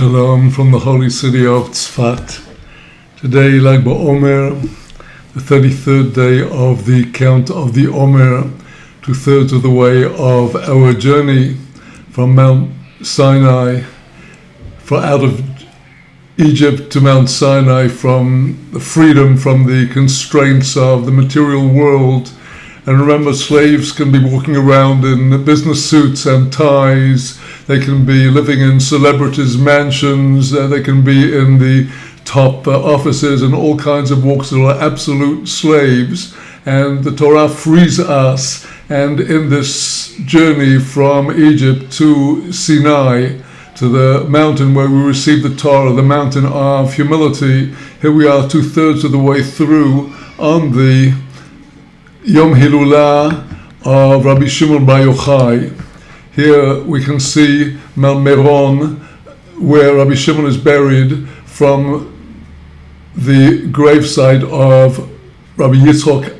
Shalom from the holy city of Tzfat. Today, Lag BaOmer, the 33rd day of the count of the Omer, 2/3 of the way of our journey from Mount Sinai, out of Egypt to Mount Sinai, from the freedom from the constraints of the material world. And remember, slaves can be walking around in business suits and ties. They can be living in celebrities' mansions. They can be in the top offices and all kinds of walks that are absolute slaves. And the Torah frees us. And in this journey from Egypt to Sinai, to the mountain where we receive the Torah, the mountain of humility, here we are 2/3 of the way through on the Yom Hilulah of Rabbi Shimon Bar Yochai. Here we can see Mount Moharan, where Rabbi Shimon is buried, from the gravesite of Rabbi Yitzchok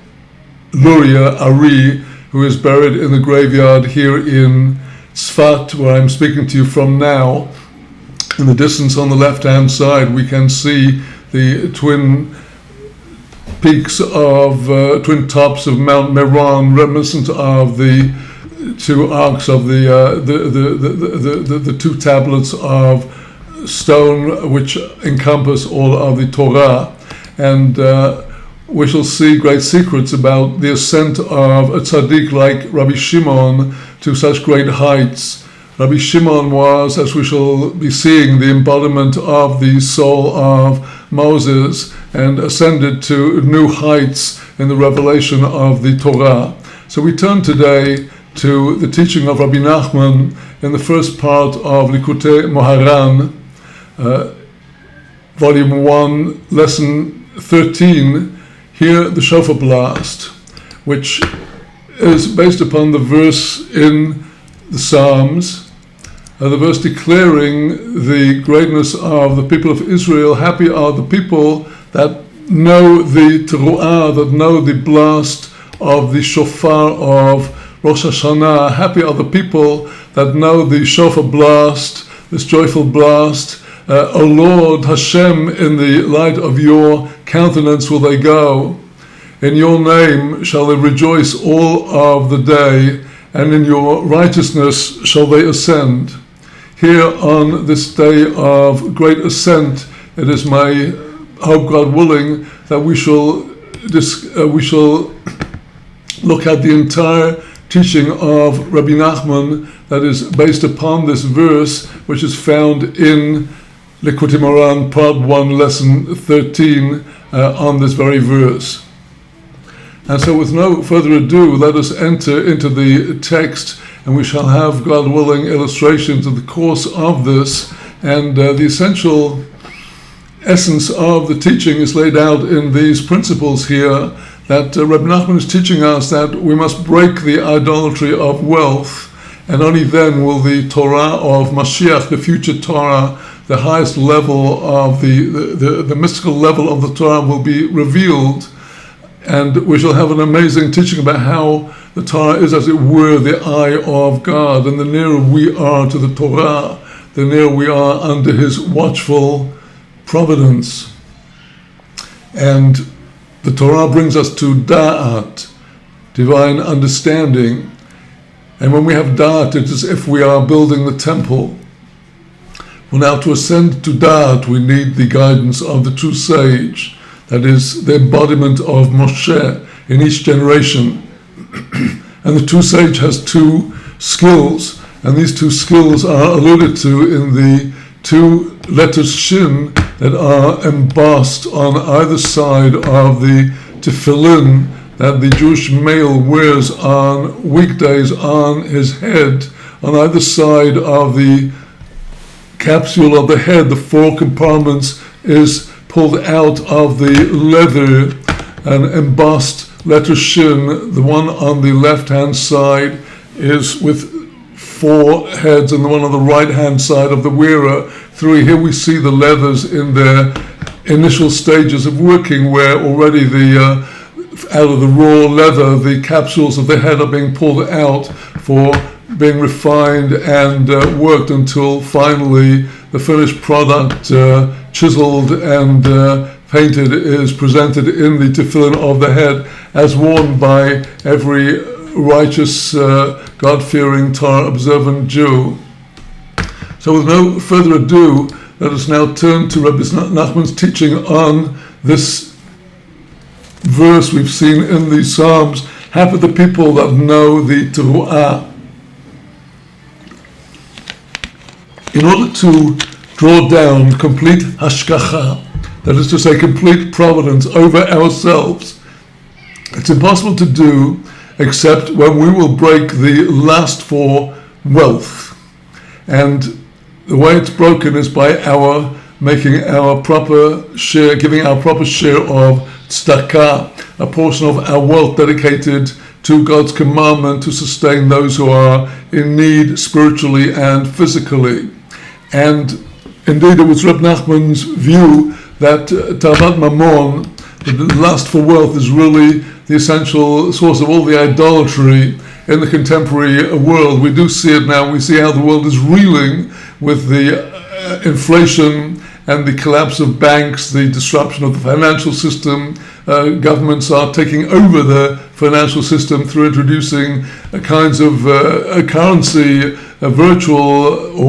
Luria Ari, who is buried in the graveyard here in Tzfat, where I'm speaking to you from now. In the distance on the left-hand side, we can see the twin peaks of twin tops of Mount Moharan, reminiscent of the two arcs of the two tablets of stone which encompass all of the Torah. And we shall see great secrets about the ascent of a tzaddik like Rabbi Shimon to such great heights. Rabbi Shimon was, as we shall be seeing, the embodiment of the soul of Moses, and ascended to new heights in the revelation of the Torah. So we turn today to the teaching of Rabbi Nachman in the first part of Likutey Moharan, Volume 1, Lesson 13, here the Shofar blast, which is based upon the verse in the Psalms, the verse declaring the greatness of the people of Israel. Happy are the people that know the teruah, that know the blast of the Shofar of Rosh Hashanah. Happy are the people that know the Shofar blast, this joyful blast. O Lord Hashem, in the light of your countenance will they go. In your name shall they rejoice all of the day, and in your righteousness shall they ascend. Here on this day of great ascent, it is my hope, God willing, that we shall look at the entire teaching of Rabbi Nachman that is based upon this verse, which is found in Likutey Moharan, Part 1, Lesson 13, on this very verse. And so with no further ado, let us enter into the text, and we shall have, God willing, illustrations of the course of this. And the essential essence of the teaching is laid out in these principles here, that Rabbi Nachman is teaching us that we must break the idolatry of wealth, and only then will the Torah of Mashiach, the future Torah, the highest level of the mystical level of the Torah, will be revealed. And we shall have an amazing teaching about how the Torah is, as it were, the eye of God. And the nearer we are to the Torah, the nearer we are under his watchful providence. And the Torah brings us to da'at, divine understanding. And when we have da'at, it is as if we are building the temple. Well, now to ascend to da'at, we need the guidance of the true sage. That is the embodiment of Moshe in each generation. And the true sage has two skills, and these two skills are alluded to in the two letters Shin that are embossed on either side of the tefillin that the Jewish male wears on weekdays on his head. On either side of the capsule of the head, the four compartments is pulled out of the leather and embossed letter Shin. The one on the left-hand side is with four heads, and the one on the right-hand side of the wearer, three. Here we see the leathers in their initial stages of working, where already out of the raw leather, the capsules of the head are being pulled out for being refined and worked until finally the finished product, chiseled and painted, is presented in the tefillin of the head, as worn by every righteous, God-fearing, Torah-observant Jew. So with no further ado, let us now turn to Rabbi Nachman's teaching on this verse we've seen in the Psalms. Happy the people that know the Teruah. In order to draw down complete hashgacha, that is to say complete providence over ourselves, it's impossible to do except when we will break the lust for wealth. And the way it's broken is by our making our proper share, giving our proper share of tzedakah, a portion of our wealth dedicated to God's commandment to sustain those who are in need spiritually and physically. And indeed it was Reb Nachman's view that Tavat Mammon, the lust for wealth, is really the essential source of all the idolatry in the contemporary world. We do see it now. We see how the world is reeling with the inflation and the collapse of banks, the disruption of the financial system. Governments are taking over the financial system through introducing kinds of currency, virtual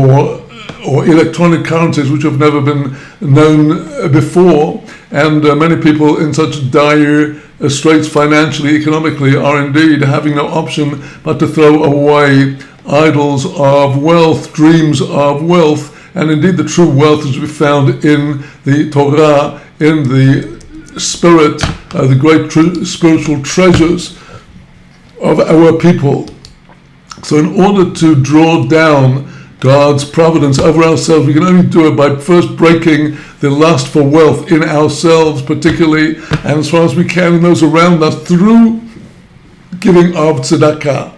or electronic currencies which have never been known before. And many people in such dire straits financially, economically, are indeed having no option but to throw away idols of wealth, dreams of wealth. And indeed the true wealth is to be found in the Torah, in the spirit, the great spiritual treasures of our people. So in order to draw down God's providence over ourselves, we can only do it by first breaking the lust for wealth in ourselves particularly, and as far as we can in those around us, through giving of tzedakah.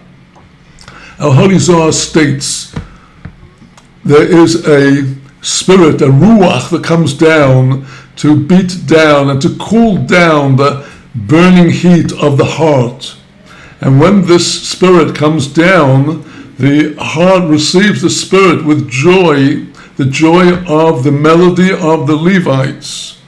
Our Holy Zohar states there is a spirit, a ruach, that comes down to beat down and to cool down the burning heat of the heart. And when this spirit comes down, the heart receives the spirit with joy, the joy of the melody of the Levites.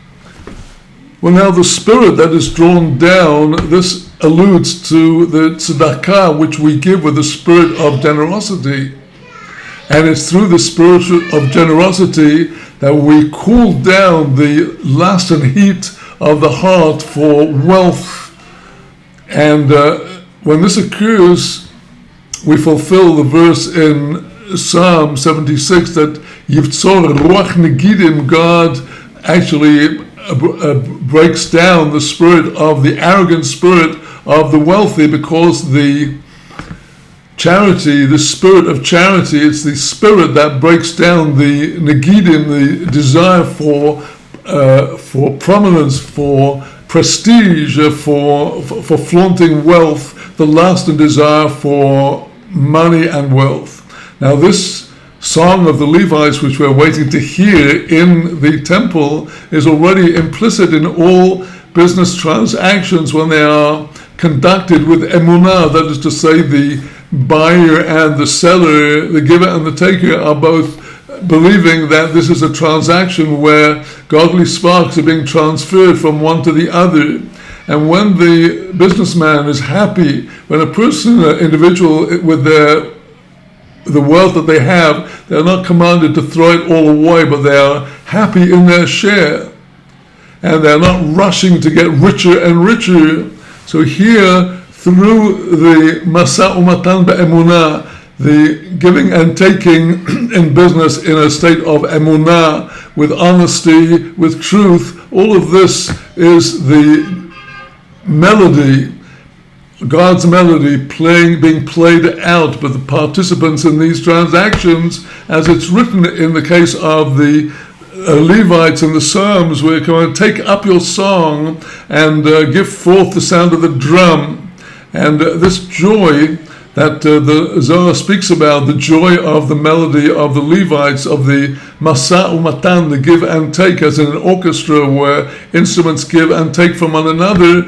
Well, now the spirit that is drawn down, this alludes to the tzedakah which we give with the spirit of generosity. And it's through the spirit of generosity that we cool down the lust and heat of the heart for wealth. And when this occurs, we fulfill the verse in Psalm 76 that Yivtzor Ruach Negidim, God actually breaks down the spirit of the arrogant spirit of the wealthy, because the charity, the spirit of charity, it's the spirit that breaks down the Negidim, the desire for prominence, for prestige, for flaunting wealth, the lust and desire for money and wealth. Now this song of the Levites, which we're waiting to hear in the temple, is already implicit in all business transactions when they are conducted with emunah. That is to say, the buyer and the seller, the giver and the taker, are both believing that this is a transaction where godly sparks are being transferred from one to the other. And when the businessman is happy, when a person, an individual, with the wealth that they have, they're not commanded to throw it all away, but they are happy in their share. And they're not rushing to get richer and richer. So here, through the Masa Umatan Be'emunah, the giving and taking in business in a state of emunah, with honesty, with truth, all of this is the melody, God's melody being played out by the participants in these transactions, as it's written in the case of the Levites in the Psalms, where you can take up your song and give forth the sound of the drum. And this joy that the Zohar speaks about, the joy of the melody of the Levites, of the Masa Umatan, the give and take, as in an orchestra where instruments give and take from one another,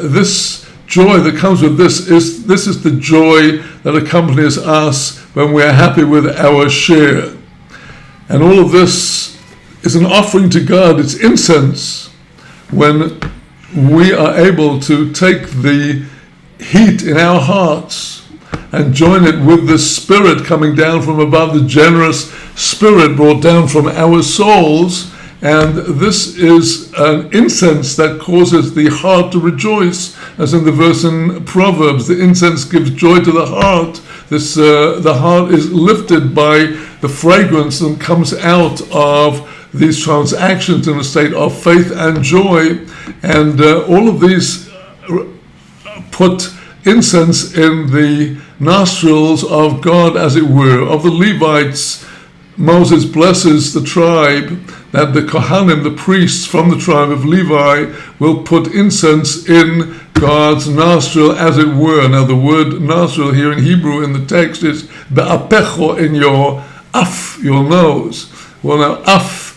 this joy that comes with this is the joy that accompanies us when we are happy with our share. And all of this is an offering to God. It's incense. When we are able to take the heat in our hearts and join it with the Spirit coming down from above, the generous Spirit brought down from our souls, and this is an incense that causes the heart to rejoice, as in the verse in Proverbs, the incense gives joy to the heart. The heart is lifted by the fragrance that comes out of these transactions in a state of faith and joy, and all of these put incense in the nostrils of God, as it were, of the Levites. Moses blesses the tribe that the Kohanim, the priests from the tribe of Levi, will put incense in God's nostril, as it were. Now the word nostril here in Hebrew in the text is be'apecho, in your af, your nose. Well, now af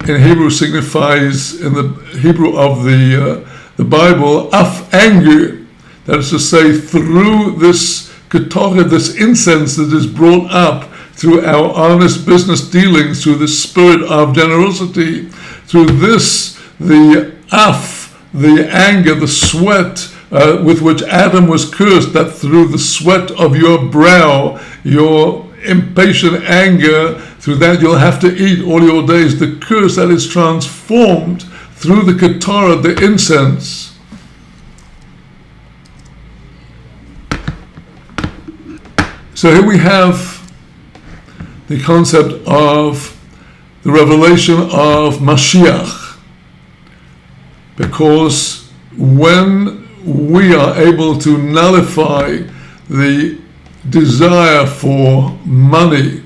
in Hebrew signifies, in the Hebrew of the Bible, af, anger. That is to say, through this ketorah, this incense that is brought up through our honest business dealings, through the spirit of generosity, through this, the af, the anger, the sweat with which Adam was cursed, that through the sweat of your brow, your impatient anger, through that you'll have to eat all your days, the curse that is transformed through the ketorah, the incense. So here we have the concept of the revelation of Mashiach, because when we are able to nullify the desire for money,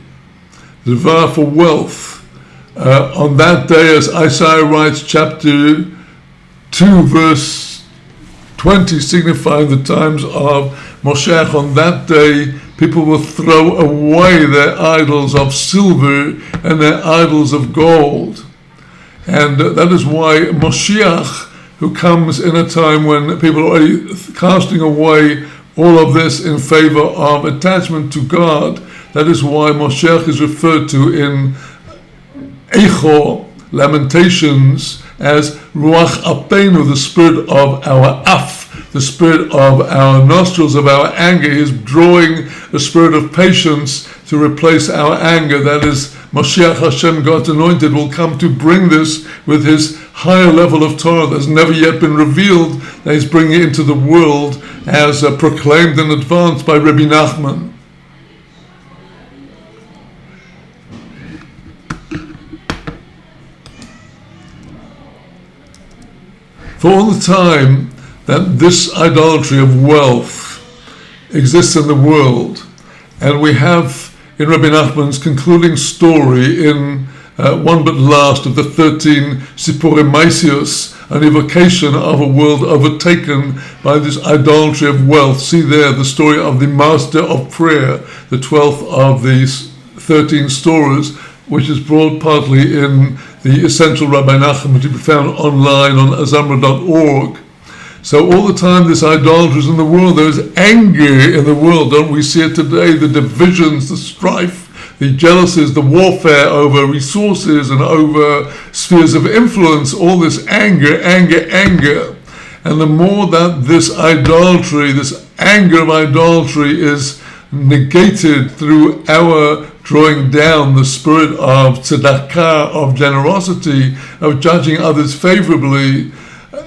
the desire for wealth, on that day, as Isaiah writes, chapter 2, verse 20, signifying the times of Moshiach, on that day people will throw away their idols of silver and their idols of gold. And that is why Moshiach, who comes in a time when people are already casting away all of this in favor of attachment to God, that is why Moshiach is referred to in Echo, Lamentations, as Ruach Apenu, the spirit of our af, the spirit of our nostrils, of our anger. He is drawing the spirit of patience to replace our anger. That is, Mashiach Hashem, God's anointed, will come to bring this with his higher level of Torah that has never yet been revealed, that he's bringing into the world as proclaimed in advance by Rabbi Nachman. For all the time that this idolatry of wealth exists in the world, and we have in Rabbi Nachman's concluding story in one but last of the 13 Sipurei Maisios, an evocation of a world overtaken by this idolatry of wealth. See there the story of the Master of Prayer, the 12th of these 13 stories, which is brought partly in the Essential Rabbi Nachman, to be found online on azamra.org. So all the time this idolatry is in the world, there is anger in the world. Don't we see it today? The divisions, the strife, the jealousies, the warfare over resources and over spheres of influence, all this anger. And the more that this idolatry, this anger of idolatry is negated through our drawing down the spirit of tzedakah, of generosity, of judging others favorably,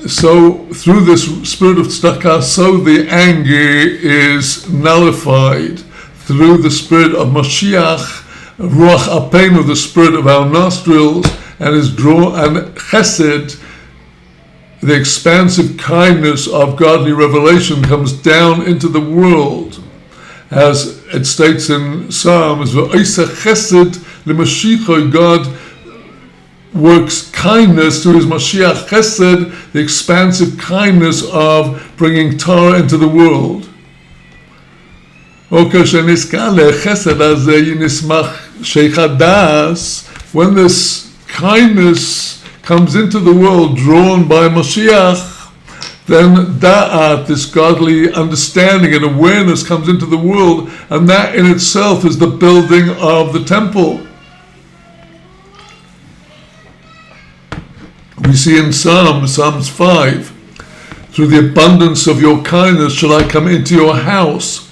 so through this spirit of tzedakah, so the anger is nullified through the spirit of Mashiach, Ruach Apenu, the spirit of our nostrils, and is drawn, and Chesed, the expansive kindness of godly revelation, comes down into the world, as it states in Psalms, V'oiseh Chesed l'Mashiach, God works kindness to his Mashiach Chesed, the expansive kindness of bringing Torah into the world. When this kindness comes into the world, drawn by Mashiach, then da'at, this godly understanding and awareness, comes into the world, and that in itself is the building of the temple. We see in Psalms 5, through the abundance of your kindness shall I come into your house.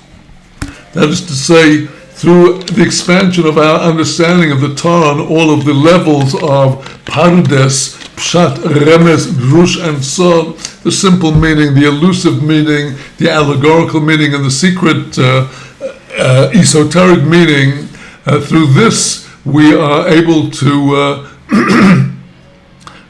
That is to say, through the expansion of our understanding of the Torah on all of the levels of Pardes, Pshat, Remes, Drush, and Sod, the simple meaning, the elusive meaning, the allegorical meaning, and the secret esoteric meaning. Through this, we are able to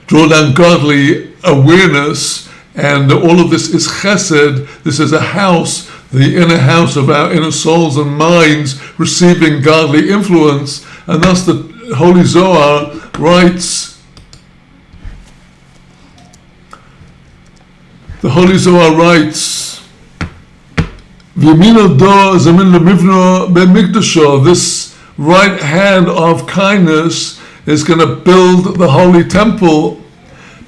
draw down godly awareness, and all of this is chesed. This is a house, the inner house of our inner souls and minds, receiving godly influence. And thus the Holy Zohar writes, this right hand of kindness is going to build the holy temple,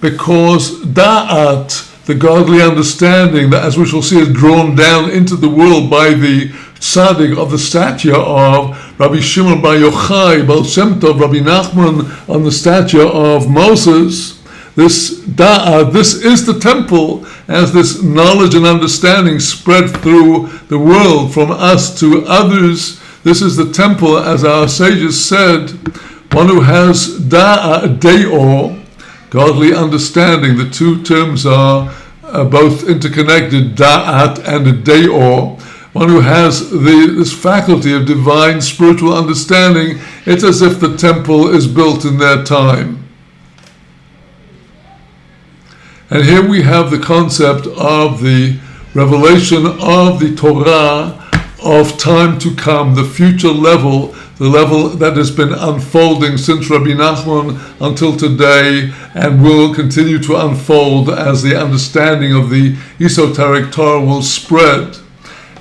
because da'at, the godly understanding that, as we shall see, is drawn down into the world by the tzaddik of the stature of Rabbi Shimon Bar Yochai, Baal Shem Tov, Rabbi Nachman on the stature of Moses. This da'at, this is the temple, as this knowledge and understanding spread through the world from us to others. This is the temple, as our sages said, one who has da'at, de'or, godly understanding. The two terms are both interconnected, da'at and de'or. One who has this faculty of divine spiritual understanding. It's as if the temple is built in their time. And here we have the concept of the revelation of the Torah of time to come, the future level, the level that has been unfolding since Rabbi Nachman until today, and will continue to unfold as the understanding of the esoteric Torah will spread.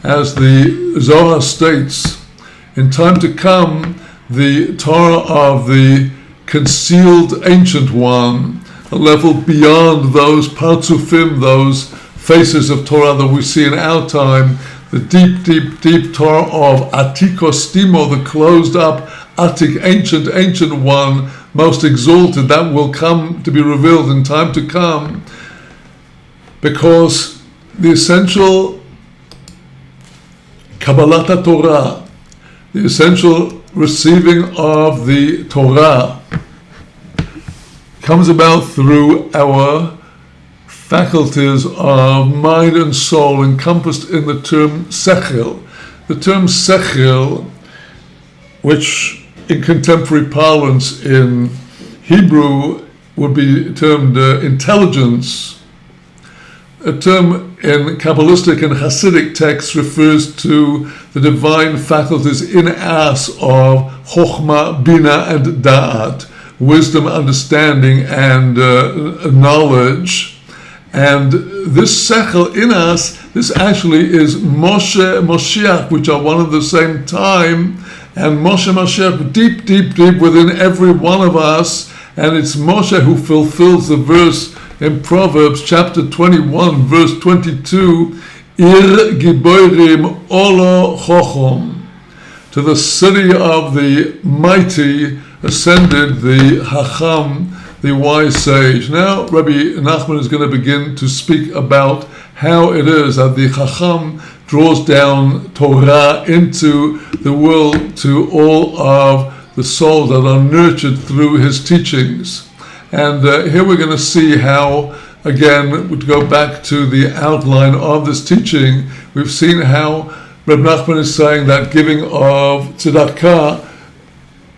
As the Zohar states, in time to come, the Torah of the concealed Ancient One, a level beyond those partsufim, those faces of Torah that we see in our time, the deep, deep, deep Torah of Atikos Timo, the closed up, Atik, ancient one, most exalted, that will come to be revealed in time to come, because the essential Kabbalat Torah, the essential receiving of the Torah, comes about through our faculties of mind and soul, encompassed in the term sechel. The term sechel, which in contemporary parlance in Hebrew would be termed intelligence, a term in Kabbalistic and Hasidic texts refers to the divine faculties in us of chokhmah, bina, and da'at, wisdom, understanding, and knowledge. And this sechel in us, this actually is Moshe, Moshiach, which are one and the same time, and Moshe, Mashiach, deep, deep, deep within every one of us. And it's Moshe who fulfills the verse in Proverbs chapter 21, verse 22, Ir Giborim Olo Chochom. To the city of the mighty ascended the Hacham, the wise sage. Now Rabbi Nachman is going to begin to speak about how it is that the Chacham draws down Torah into the world to all of the souls that are nurtured through his teachings. And here we're going to see how, again, we go back to the outline of this teaching. We've seen how Rabbi Nachman is saying that giving of tzedakah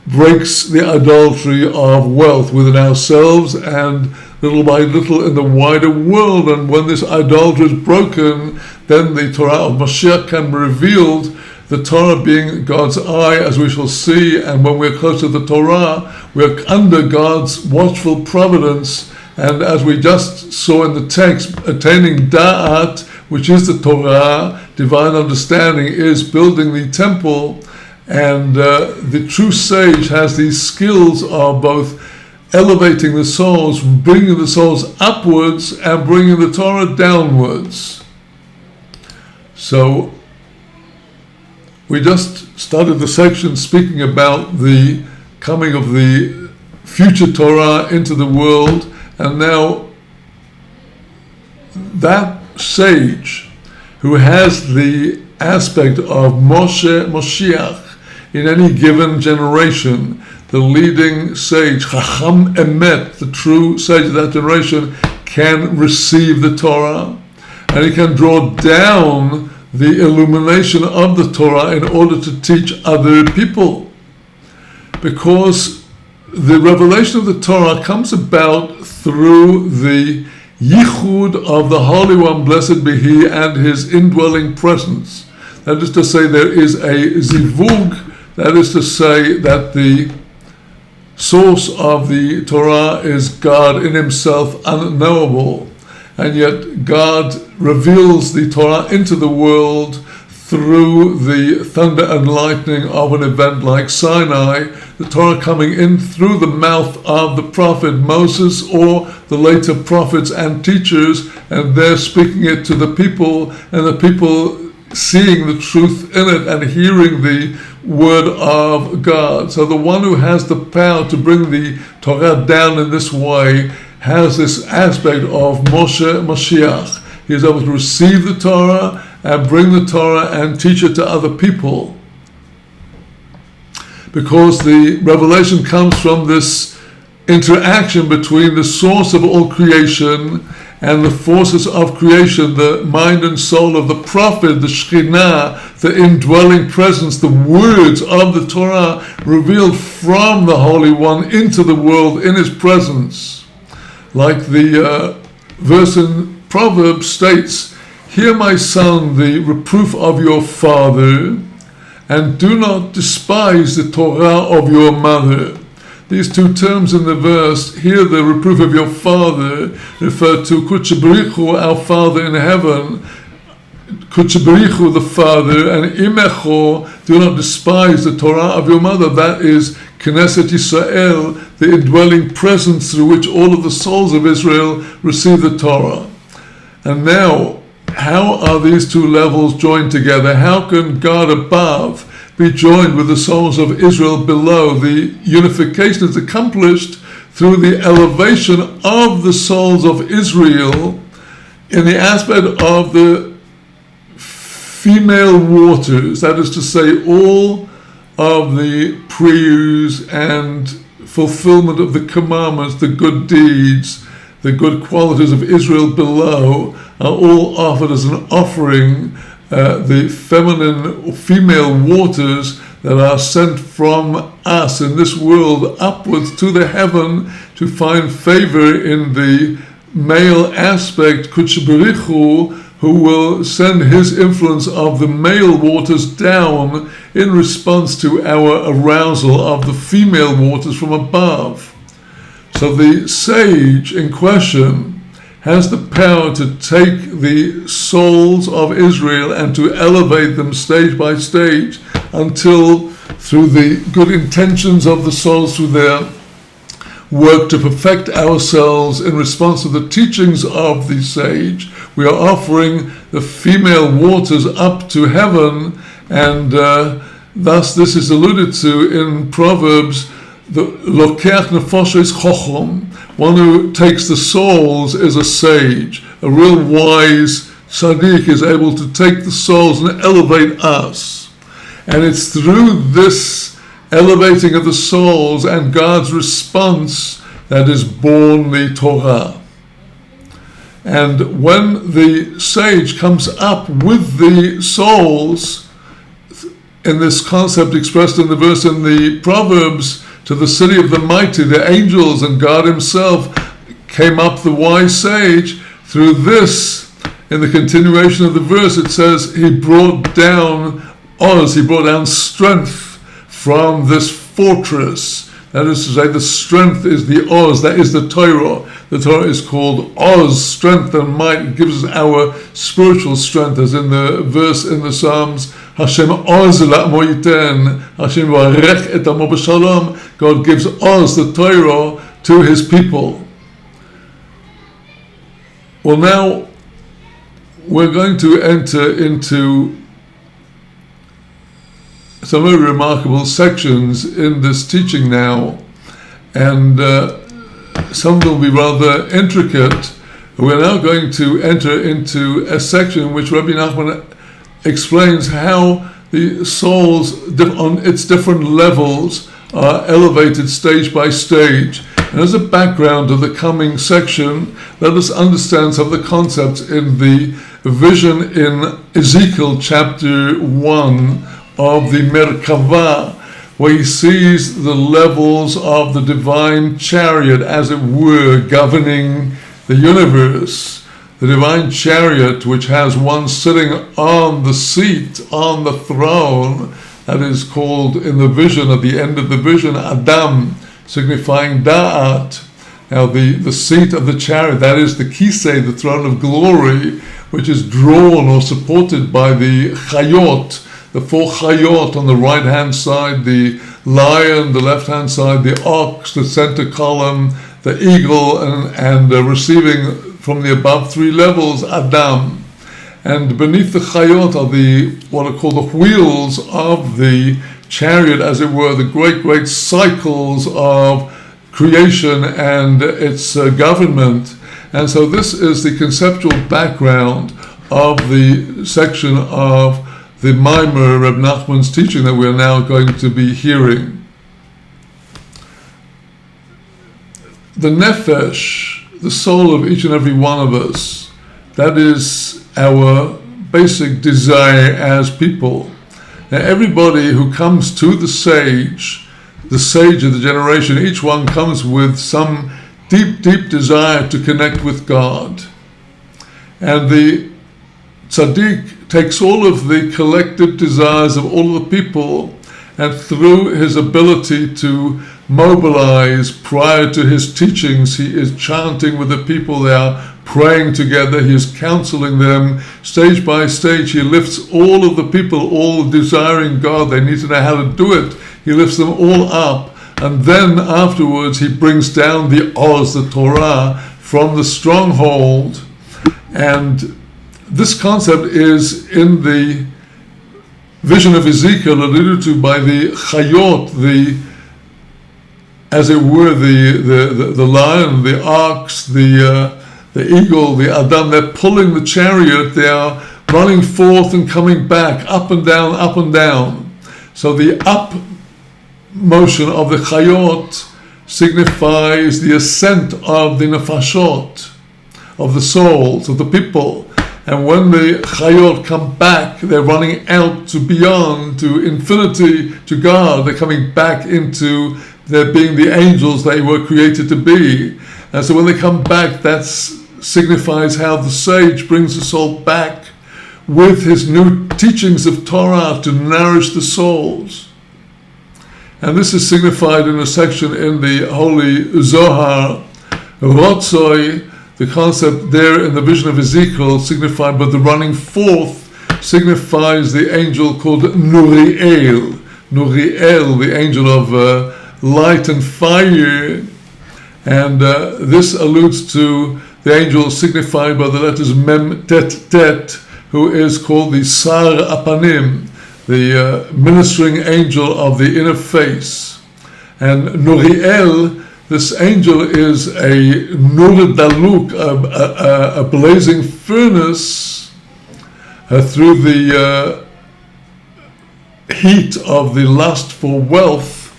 breaks the idolatry of wealth within ourselves and little by little in the wider world. And when this idolatry is broken, then the Torah of Mashiach can be revealed, the Torah being God's eye, as we shall see. And when we're close to the Torah, we're under God's watchful providence. And as we just saw in the text, attaining da'at, which is the Torah, divine understanding, is building the temple. And the true sage has these skills of both elevating the souls, bringing the souls upwards, and bringing the Torah downwards. So we just started the section speaking about the coming of the future Torah into the world, And now, that sage who has the aspect of Moshiach in any given generation, the leading sage, Chacham Emet, the true sage of that generation, can receive the Torah, and he can draw down the illumination of the Torah in order to teach other people. Because the revelation of the Torah comes about through the yichud of the Holy One, blessed be He, and His indwelling presence. That is to say, there is a zivug, that is to say that the source of the Torah is God in Himself, unknowable, and yet God reveals the Torah into the world through the thunder and lightning of an event like Sinai, the Torah coming in through the mouth of the prophet Moses or the later prophets and teachers, and they're speaking it to the people, and the people seeing the truth in it and hearing the word of God. So the one who has the power to bring the Torah down in this way has this aspect of Moshe Mashiach. He is able to receive the Torah and bring the Torah and teach it to other people, because the revelation comes from this interaction between the source of all creation and the forces of creation, the mind and soul of the prophet, the Shekhinah, the indwelling presence, the words of the Torah revealed from the Holy One into the world in His presence. Like the verse in Proverbs states, "Hear, my son, the reproof of your father, and do not despise the Torah of your mother." These two terms in the verse, "hear the reproof of your father," refer to Kutche Baruch Hu, our Father in heaven, Kutche Baruch Hu, the Father, and Imecho, do not despise the Torah of your mother. That is Knesset Yisrael, the indwelling presence through which all of the souls of Israel receive the Torah. And now, how are these two levels joined together? How can God above be joined with the souls of Israel below? The unification is accomplished through the elevation of the souls of Israel in the aspect of the female waters, that is to say, all of the prayers and fulfillment of the commandments, the good deeds, the good qualities of Israel below are all offered as an offering. The feminine or female waters that are sent from us in this world upwards to the heaven to find favor in the male aspect, Kutche Baruch Hu, who will send his influence of the male waters down in response to our arousal of the female waters from above. So the sage in question has the power to take the souls of Israel and to elevate them stage by stage until, through the good intentions of the souls, through their work to perfect ourselves in response to the teachings of the sage, we are offering the female waters up to heaven, and thus this is alluded to in Proverbs, the Lokeach Nefoshes Chochom, one who takes the souls is a sage. A real wise tzaddik is able to take the souls and elevate us. And it's through this elevating of the souls and God's response that is born the Torah. And when the sage comes up with the souls, in this concept expressed in the verse in the Proverbs, to the city of the mighty, the angels and God Himself, came up the wise sage. Through this, in the continuation of the verse, it says He brought down Oz, He brought down strength from this fortress. That is to say, the strength is the Oz, that is the Torah. The Torah is called Oz, strength and might. It gives us our spiritual strength, as in the verse in the Psalms, Hashem Oz la'amo yiten, Hashem varech et amo b'shalom. God gives Oz, the Torah, to His people. Well, now we're going to enter into some very remarkable sections in this teaching now, and some of them will be rather intricate. We're now going to enter into a section in which Rabbi Nachman explains how the souls on its different levels are elevated stage by stage. And as a background of the coming section, let us understand some of the concepts in the vision in Ezekiel chapter 1 of the Merkavah, where he sees the levels of the divine chariot, as it were, governing the universe. The divine chariot, which has one sitting on the seat, on the throne, that is called in the vision, at the end of the vision, Adam, signifying Da'at. Now the seat of the chariot, that is the Kisei, the throne of glory, which is drawn or supported by the Chayot, the four Chayot on the right hand side, the lion, the left hand side, the ox, the center column, the eagle, and receiving from the above three levels, Adam. And beneath the Chayot are what are called the wheels of the chariot, as it were, the great cycles of creation and its government. And so this is the conceptual background of the section of the Maimer, Reb Nachman's teaching, that we are now going to be hearing. The nefesh, the soul of each and every one of us, that is our basic desire as people. Now, everybody who comes to the sage of the generation, each one comes with some deep desire to connect with God. And the tzaddik takes all of the collective desires of all of the people, and through his ability to mobilize prior to his teachings, he is chanting with the people, they are praying together, he is counseling them stage by stage. He lifts all of the people, all desiring God, they need to know how to do it. He lifts them all up, and then afterwards he brings down the Oz, the Torah, from the stronghold. And this concept is in the vision of Ezekiel, alluded to by the Chayot, as it were, the lion, the ox, the eagle, the Adam. They're pulling the chariot. They are running forth and coming back, up and down, up and down. So the up motion of the Chayot signifies the ascent of the nefashot, of the souls, of the people. And when the Chayot come back, they're running out to beyond, to infinity, to God. They're coming back into their being the angels they were created to be. And so when they come back, that signifies how the sage brings the soul back with his new teachings of Torah to nourish the souls. And this is signified in a section in the Holy Zohar, Rotzoi. The concept there in the vision of Ezekiel, signified by the running forth, signifies the angel called Nuriel. Nuriel, the angel of light and fire. And this alludes to the angel signified by the letters Mem Tet Tet, who is called the Sar Apanim, the ministering angel of the inner face. And Nuriel, this angel is a nur daluk, a blazing furnace through the heat of the lust for wealth,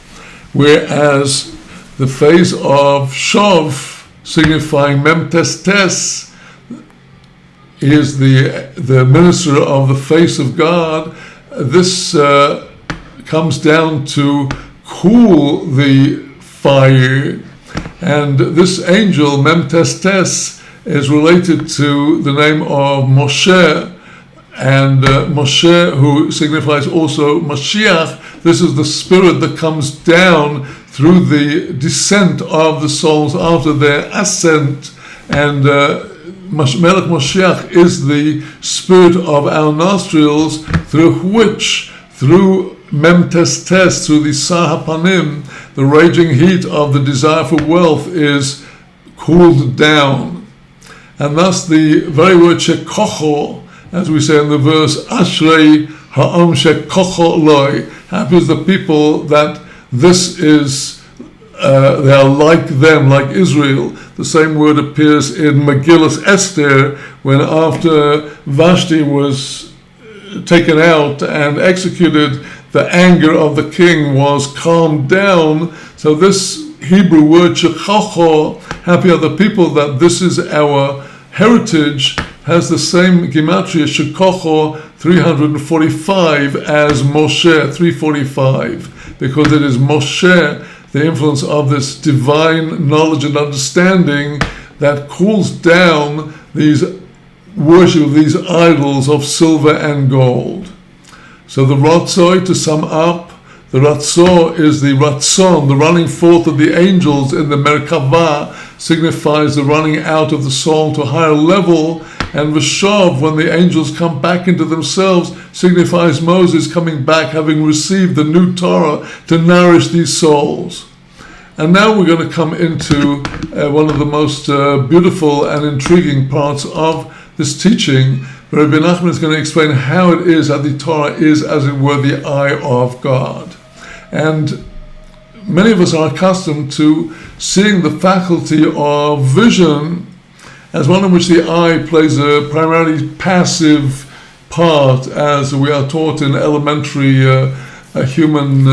whereas the face of Shov, signifying Memtestes, is the minister of the face of God. This comes down to cool the fire, and this angel Memtestes is related to the name of Moshe, and Moshe, who signifies also Mashiach. This is the spirit that comes down through the descent of the souls after their ascent, and Melech Moshiach is the spirit of our nostrils, through which, through Memtestes, through the Sahapanim, the raging heat of the desire for wealth is cooled down. And thus the very word shekocho, as we say in the verse, Ashrei ha'am shekocho loi, happy is the people that this is they are like them, like Israel. The same word appears in Megillas Esther, when after Vashti was taken out and executed, the anger of the king was calmed down. So this Hebrew word shechocho, happy are the people that this is our heritage, has the same gematria shekocho 345 as Moshe 345, because it is Moshe, the influence of this divine knowledge and understanding, that cools down these worship of these idols of silver and gold. So the Ratzoi, to sum up, the Ratzor is the Ratzon, the running forth of the angels in the Merkavah, signifies the running out of the soul to a higher level, and Veshav, when the angels come back into themselves, signifies Moses coming back having received the new Torah to nourish these souls. And now we're going to come into one of the most beautiful and intriguing parts of this teaching, where Rabbi Nachman is going to explain how it is that the Torah is, as it were, the eye of God. And many of us are accustomed to seeing the faculty of vision as one in which the eye plays a primarily passive part, as we are taught in elementary human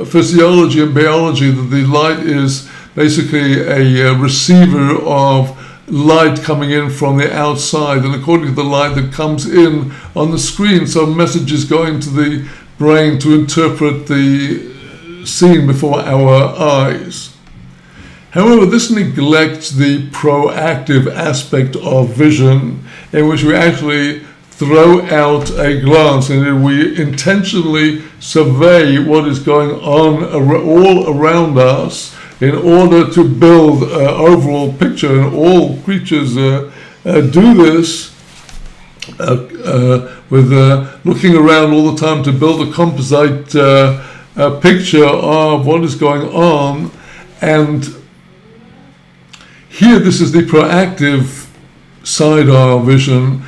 physiology and biology, that the light is basically a receiver of light coming in from the outside, and according to the light that comes in on the screen, so messages going to the brain to interpret the scene before our eyes. However, this neglects the proactive aspect of vision, in which we actually throw out a glance and we intentionally survey what is going on all around us in order to build an overall picture. And all creatures do this with looking around all the time to build a composite picture of what is going on. And here, this is the proactive side of our vision,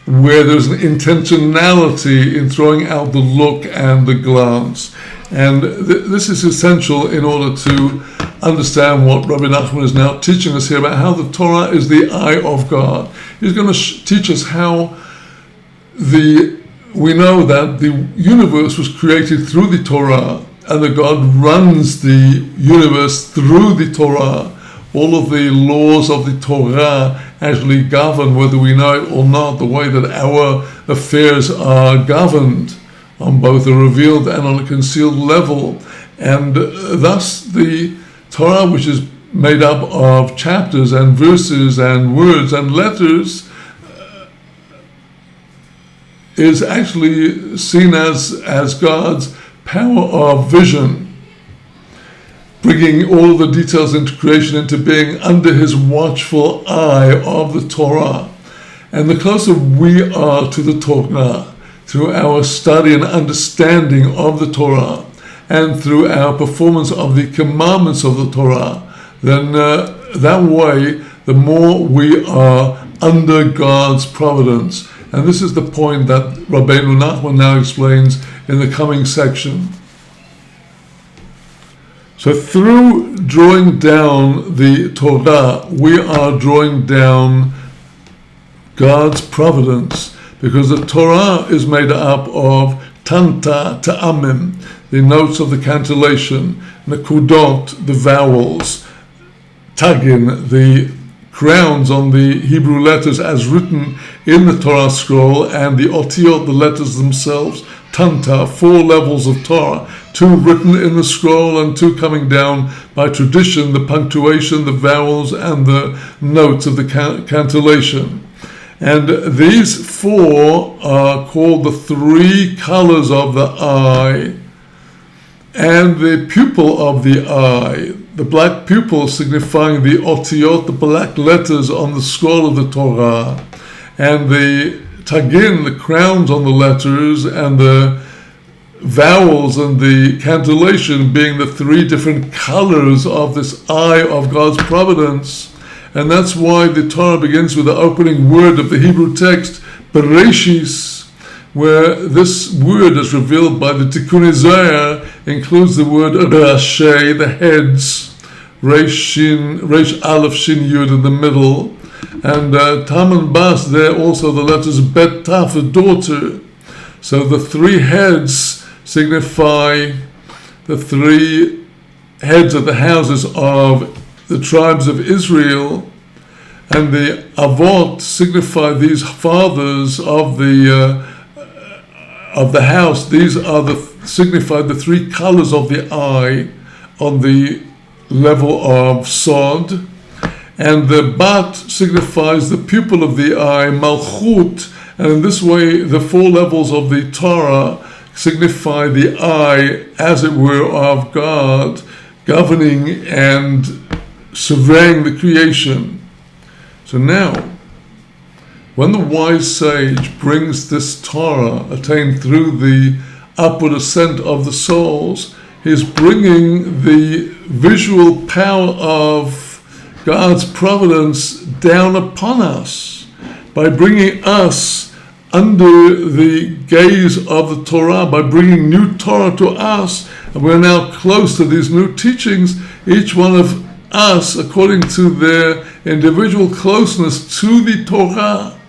where there's an intentionality in throwing out the look and the glance. And this is essential in order to understand what Rabbi Nachman is now teaching us here about how the Torah is the eye of God. He's going to teach us how we know that the universe was created through the Torah, and that God runs the universe through the Torah. All of the laws of the Torah actually govern, whether we know it or not, the way that our affairs are governed on both a revealed and on a concealed level. And thus the Torah, which is made up of chapters and verses and words and letters, is actually seen as God's power of vision, bringing all the details into creation into being under his watchful eye of the Torah. And the closer we are to the Torah, through our study and understanding of the Torah, and through our performance of the commandments of the Torah, then that way, the more we are under God's providence. And this is the point that Rabbeinu Nachman now explains in the coming section. So through drawing down the Torah, we are drawing down God's providence, because the Torah is made up of Tanta, Ta'amim, the notes of the cantillation, Nekudot, the vowels, Tagin, the crowns on the Hebrew letters as written in the Torah scroll, and the Otiyot, the letters themselves, Tanta, 4 levels of Torah, 2 written in the scroll and 2 coming down by tradition, the punctuation, the vowels, and the notes of the cantillation. And these 4 are called the 3 colors of the eye, and the pupil of the eye, the black pupil signifying the Otiyot, the black letters on the scroll of the Torah, and the Tagin, the crowns on the letters, and the vowels and the cantillation being the 3 different colors of this eye of God's providence. And that's why the Torah begins with the opening word of the Hebrew text, Bereshis, where this word is revealed by the Tikkun Zohar includes the word Rashi, the heads, Reish Aleph Shin Yud in the middle, and Tam and Bas there also the letters Bet Taf, the daughter. So the three heads signify the three heads of the houses of the tribes of Israel, and the Avot signify these fathers of the house. These are signify the three colors of the eye on the level of Sod, and the Bat signifies the pupil of the eye, Malchut, and in this way the four levels of the Torah signify the eye, as it were, of God, governing and surveying the creation. So now, when the wise sage brings this Torah attained through the upward ascent of the souls, he is bringing the visual power of God's providence down upon us by bringing us under the gaze of the Torah, by bringing new Torah to us, and we're now close to these new teachings, each one of us according to their individual closeness to the Torah,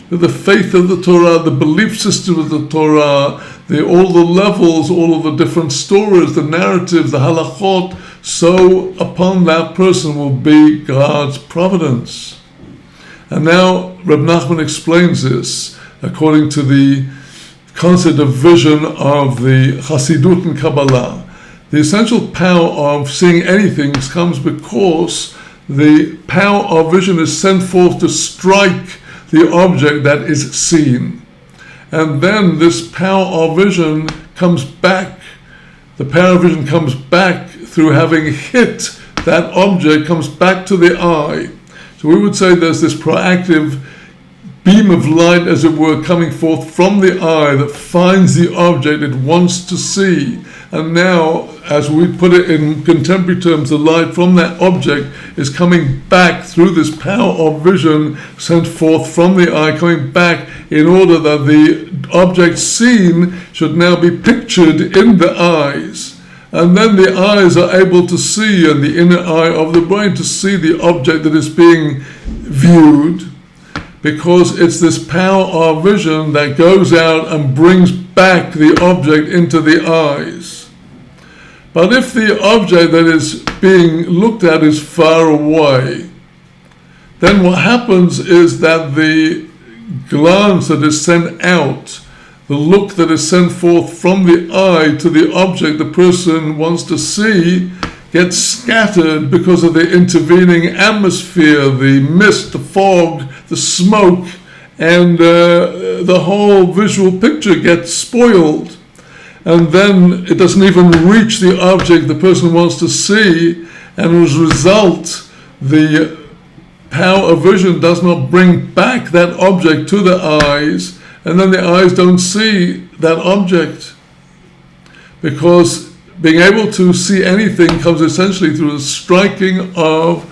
to the faith of the Torah, the belief system of the Torah, all the levels, all of the different stories, the narratives, the halachot, so upon that person will be God's providence. And now Reb Nachman explains this according to the concept of vision of the Chassidut and Kabbalah. The essential power of seeing anything comes because the power of vision is sent forth to strike the object that is seen. And then this power of vision comes back, the power of vision comes back through having hit that object, comes back to the eye. So we would say there's this proactive beam of light, as it were, coming forth from the eye that finds the object it wants to see. And now, as we put it in contemporary terms, the light from that object is coming back through this power of vision sent forth from the eye, coming back in order that the object seen should now be pictured in the eyes. And then the eyes are able to see, and the inner eye of the brain to see the object that is being viewed, because it's this power of vision that goes out and brings back the object into the eyes. But if the object that is being looked at is far away, then what happens is that the glance that is sent out, the look that is sent forth from the eye to the object the person wants to see, gets scattered because of the intervening atmosphere, the mist, the fog, the smoke, and the whole visual picture gets spoiled. And then it doesn't even reach the object the person wants to see, and as a result, the power of vision does not bring back that object to the eyes, and then the eyes don't see that object. Because being able to see anything comes essentially through the striking of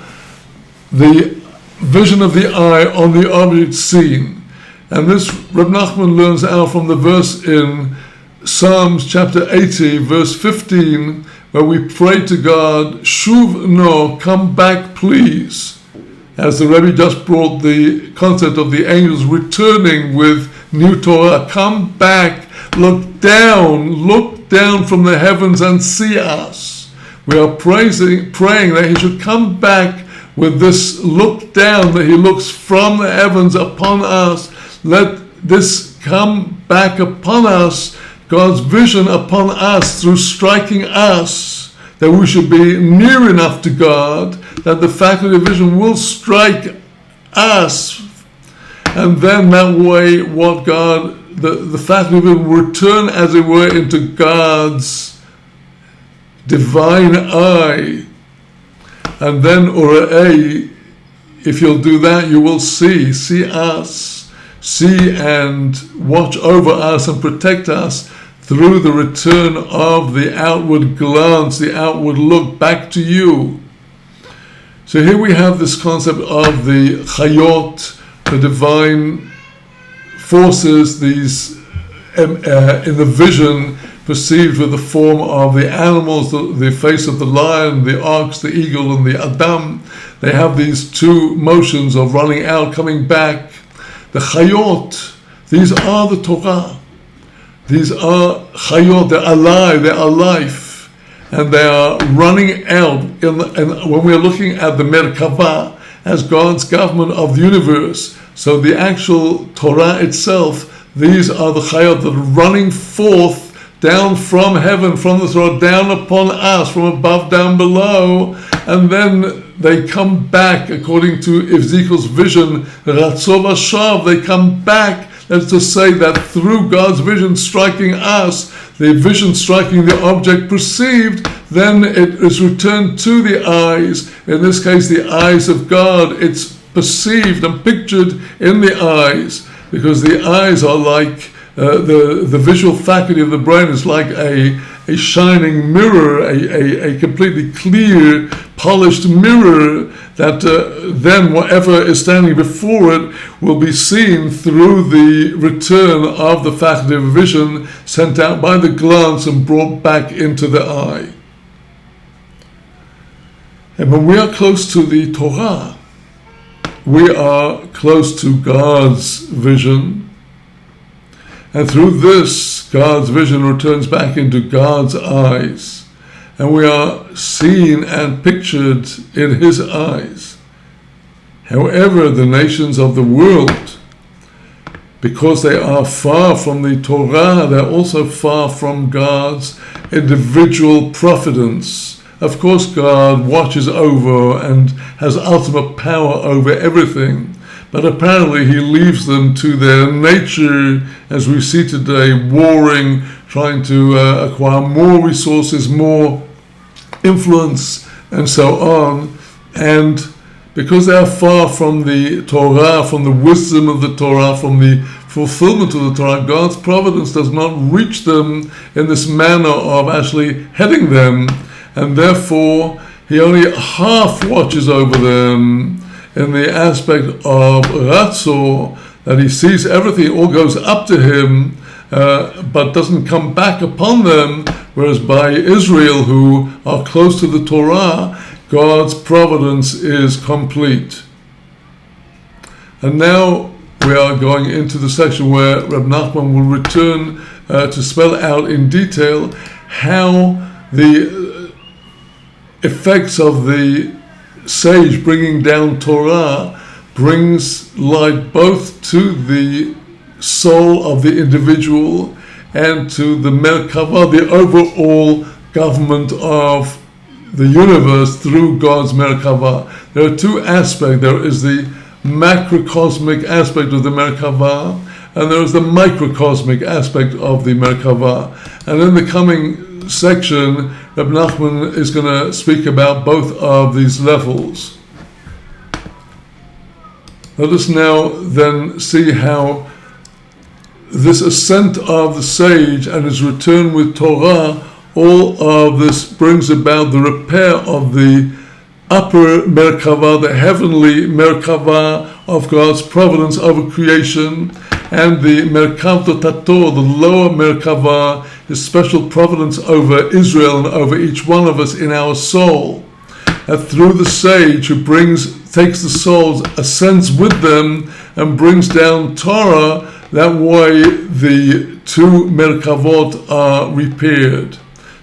the vision of the eye on the object seen. And this Reb Nachman learns out from the verse in Psalms chapter 80, verse 15, where we pray to God, Shuv no, come back please. As the Rebbe just brought the concept of the angels returning with new Torah, come back, look down from the heavens and see us. We are praying that he should come back with this look down, that he looks from the heavens upon us. Let this come back upon us, God's vision upon us through striking us, that we should be near enough to God, that the faculty of vision will strike us, and then that way what God, the faculty of vision will return, as it were, into God's divine eye. And then, if you'll do that, you will see us, see and watch over us and protect us through the return of the outward glance, the outward look back to you. So here we have this concept of the chayot, the divine forces, these in the vision perceived with the form of the animals, the face of the lion, the ox, the eagle, and the Adam. They have these two motions of running out, coming back. The chayot, these are the Torah. These are chayot, they're alive, they are life. And they are running out. And when we're looking at the Merkava as God's government of the universe, so the actual Torah itself, these are the chayot that are running forth down from heaven, from the Torah, down upon us, from above, down below, and then they come back, according to Ezekiel's vision, Ratzov Hashav, they come back. That's to say that through God's vision striking us, the vision striking the object perceived, then it is returned to the eyes, in this case the eyes of God. It's perceived and pictured in the eyes, because the eyes are like the visual faculty of the brain is like a shining mirror, a completely clear, polished mirror that then whatever is standing before it will be seen through the return of the faculty of vision sent out by the glance and brought back into the eye. And when we are close to the Torah, we are close to God's vision. And through this, God's vision returns back into God's eyes. And we are seen and pictured in His eyes. However, the nations of the world, because they are far from the Torah, they're also far from God's individual providence. Of course, God watches over and has ultimate power over everything. But apparently he leaves them to their nature, as we see today, warring, trying to acquire more resources, more influence, and so on. And because they are far from the Torah, from the wisdom of the Torah, from the fulfillment of the Torah, God's providence does not reach them in this manner of actually heading them. And therefore, he only half watches over them, in the aspect of Ratzor, that he sees everything, all goes up to him, but doesn't come back upon them, whereas by Israel, who are close to the Torah, God's providence is complete. And now we are going into the section where Reb Nachman will return to spell out in detail how the effects of the sage bringing down Torah brings light both to the soul of the individual and to the Merkava, the overall government of the universe through God's Merkava. There are two aspects. There is the macrocosmic aspect of the Merkava, and there is the microcosmic aspect of the Merkava. And in the coming section, Reb Nachman is going to speak about both of these levels. Let us now then see how this ascent of the sage and his return with Torah, all of this brings about the repair of the upper Merkava, the heavenly Merkava of God's providence over creation, and the Merkavto Tator, the lower Merkava, his special providence over Israel and over each one of us in our soul. And through the sage who takes the souls, ascends with them, and brings down Torah, that way the two Merkavot are repaired.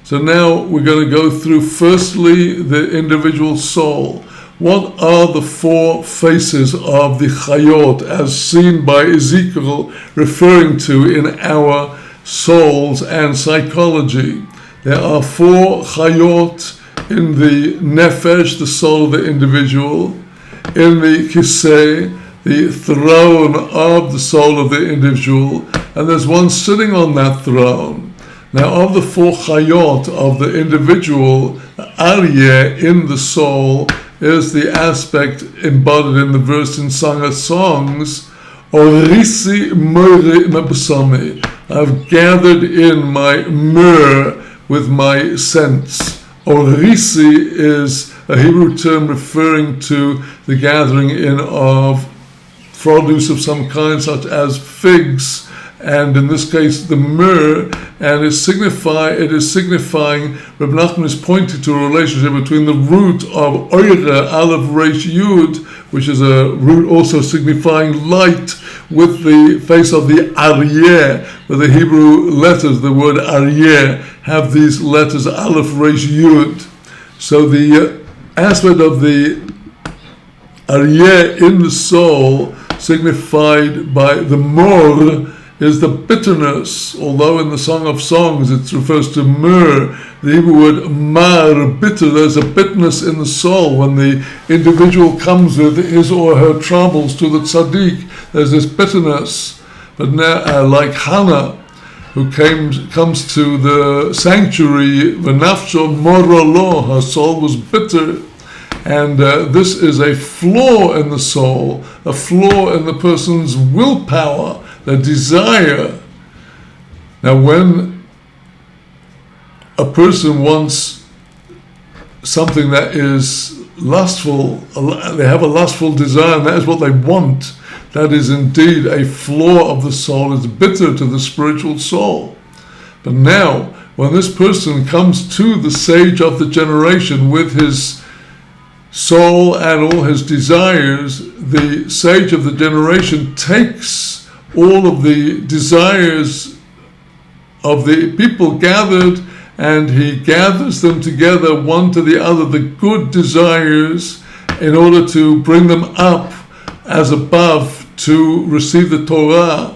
So now we're going to go through firstly the individual soul. What are the four faces of the chayot as seen by Ezekiel, referring to in our souls and psychology? There are four chayot in the nefesh, the soul of the individual, in the kiseh, the throne of the soul of the individual, and there's one sitting on that throne. Now, of the four chayot of the individual, Aryeh in the soul is the aspect embodied in the verse in Song of Songs, Orisi Moire Mebusame. I've gathered in my myrrh with my sense. Orisi is a Hebrew term referring to the gathering in of produce of some kind, such as figs, and in this case the myrrh, and it is signifying, Reb Nachman is pointing to a relationship between the root of Oire, Aleph, Reish, Yud, which is a root also signifying light, with the face of the Aryeh, where the Hebrew letters, the word Aryeh, have these letters Aleph, Reish, Yud. So the aspect of the Aryeh in the soul, signified by the mor, is the bitterness. Although in the Song of Songs it refers to myrrh, the Hebrew word mar, bitter, there's a bitterness in the soul. When the individual comes with his or her troubles to the tzaddik, there's this bitterness. But now, like Hannah, who comes to the sanctuary, v'nafsho mora lo, her soul was bitter. And this is a flaw in the soul, a flaw in the person's willpower, the desire. Now, when a person wants something that is lustful, they have a lustful desire, and that is what they want, that is indeed a flaw of the soul. It's bitter to the spiritual soul. But now, when this person comes to the sage of the generation with his soul and all his desires, the sage of the generation takes all of the desires of the people gathered, and he gathers them together one to the other, the good desires, in order to bring them up as above to receive the Torah.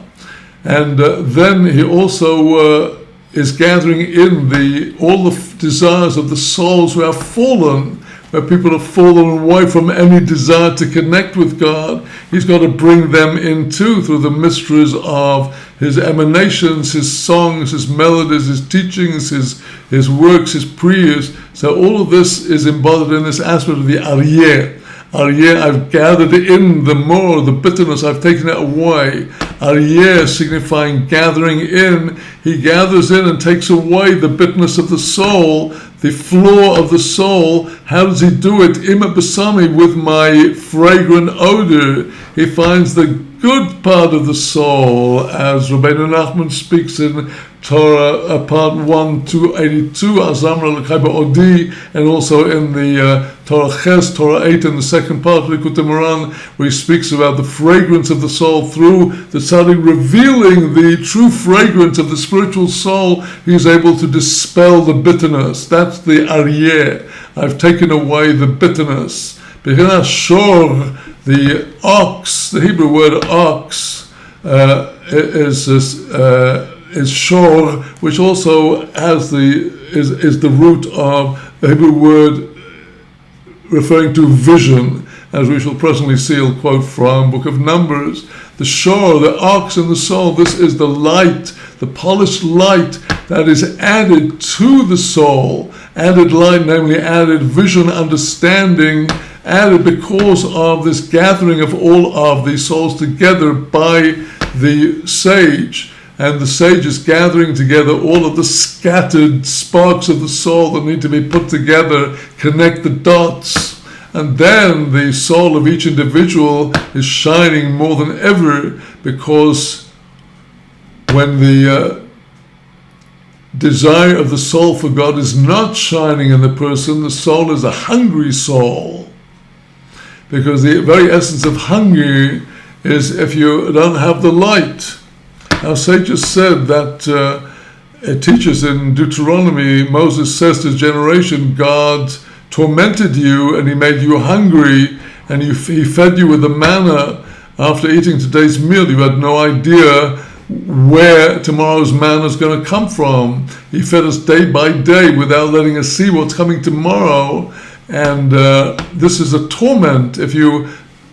And then he also is gathering in all the desires of the souls who have fallen, where people have fallen away from any desire to connect with God. He's got to bring them in too, through the mysteries of his emanations, his songs, his melodies, his teachings, his works, his prayers. So all of this is embodied in this aspect of the Aryeh. Aryeh, I've gathered in the more, the bitterness, I've taken it away. Aryeh signifying gathering in. He gathers in and takes away the bitterness of the soul, the flaw of the soul. How does he do it? Ima besami, with my fragrant odor. He finds the good part of the soul, as Rabbeinu Nachman speaks in Torah, part 1, 282, Azamra l'chai ba'odi, and also in the Torah Ches, Torah 8, in the second part of Likutey Moharan, where he speaks about the fragrance of the soul through the tzaddik revealing the true fragrance of the spiritual soul. He is able to dispel the bitterness. That's the Aryeh. I've taken away the bitterness. B'china shor, the ox, the Hebrew word ox, is shor, which also has is the root of the Hebrew word referring to vision, as we shall presently see. I'll quote from Book of Numbers. The shor, the ox in the soul, this is the light, the polished light that is added to the soul. Added light, namely added vision, understanding, added because of this gathering of all of these souls together by the sage. And the sage is gathering together all of the scattered sparks of the soul that need to be put together, connect the dots. And then the soul of each individual is shining more than ever, because when the desire of the soul for God is not shining in the person, the soul is a hungry soul. Because the very essence of hunger is if you don't have the light. Our sages said that it teaches in Deuteronomy, Moses says to his generation, God tormented you and he made you hungry, and he fed you with the manna. After eating today's meal, you had no idea where tomorrow's manna is going to come from. He fed us day by day without letting us see what's coming tomorrow. And this is a torment if you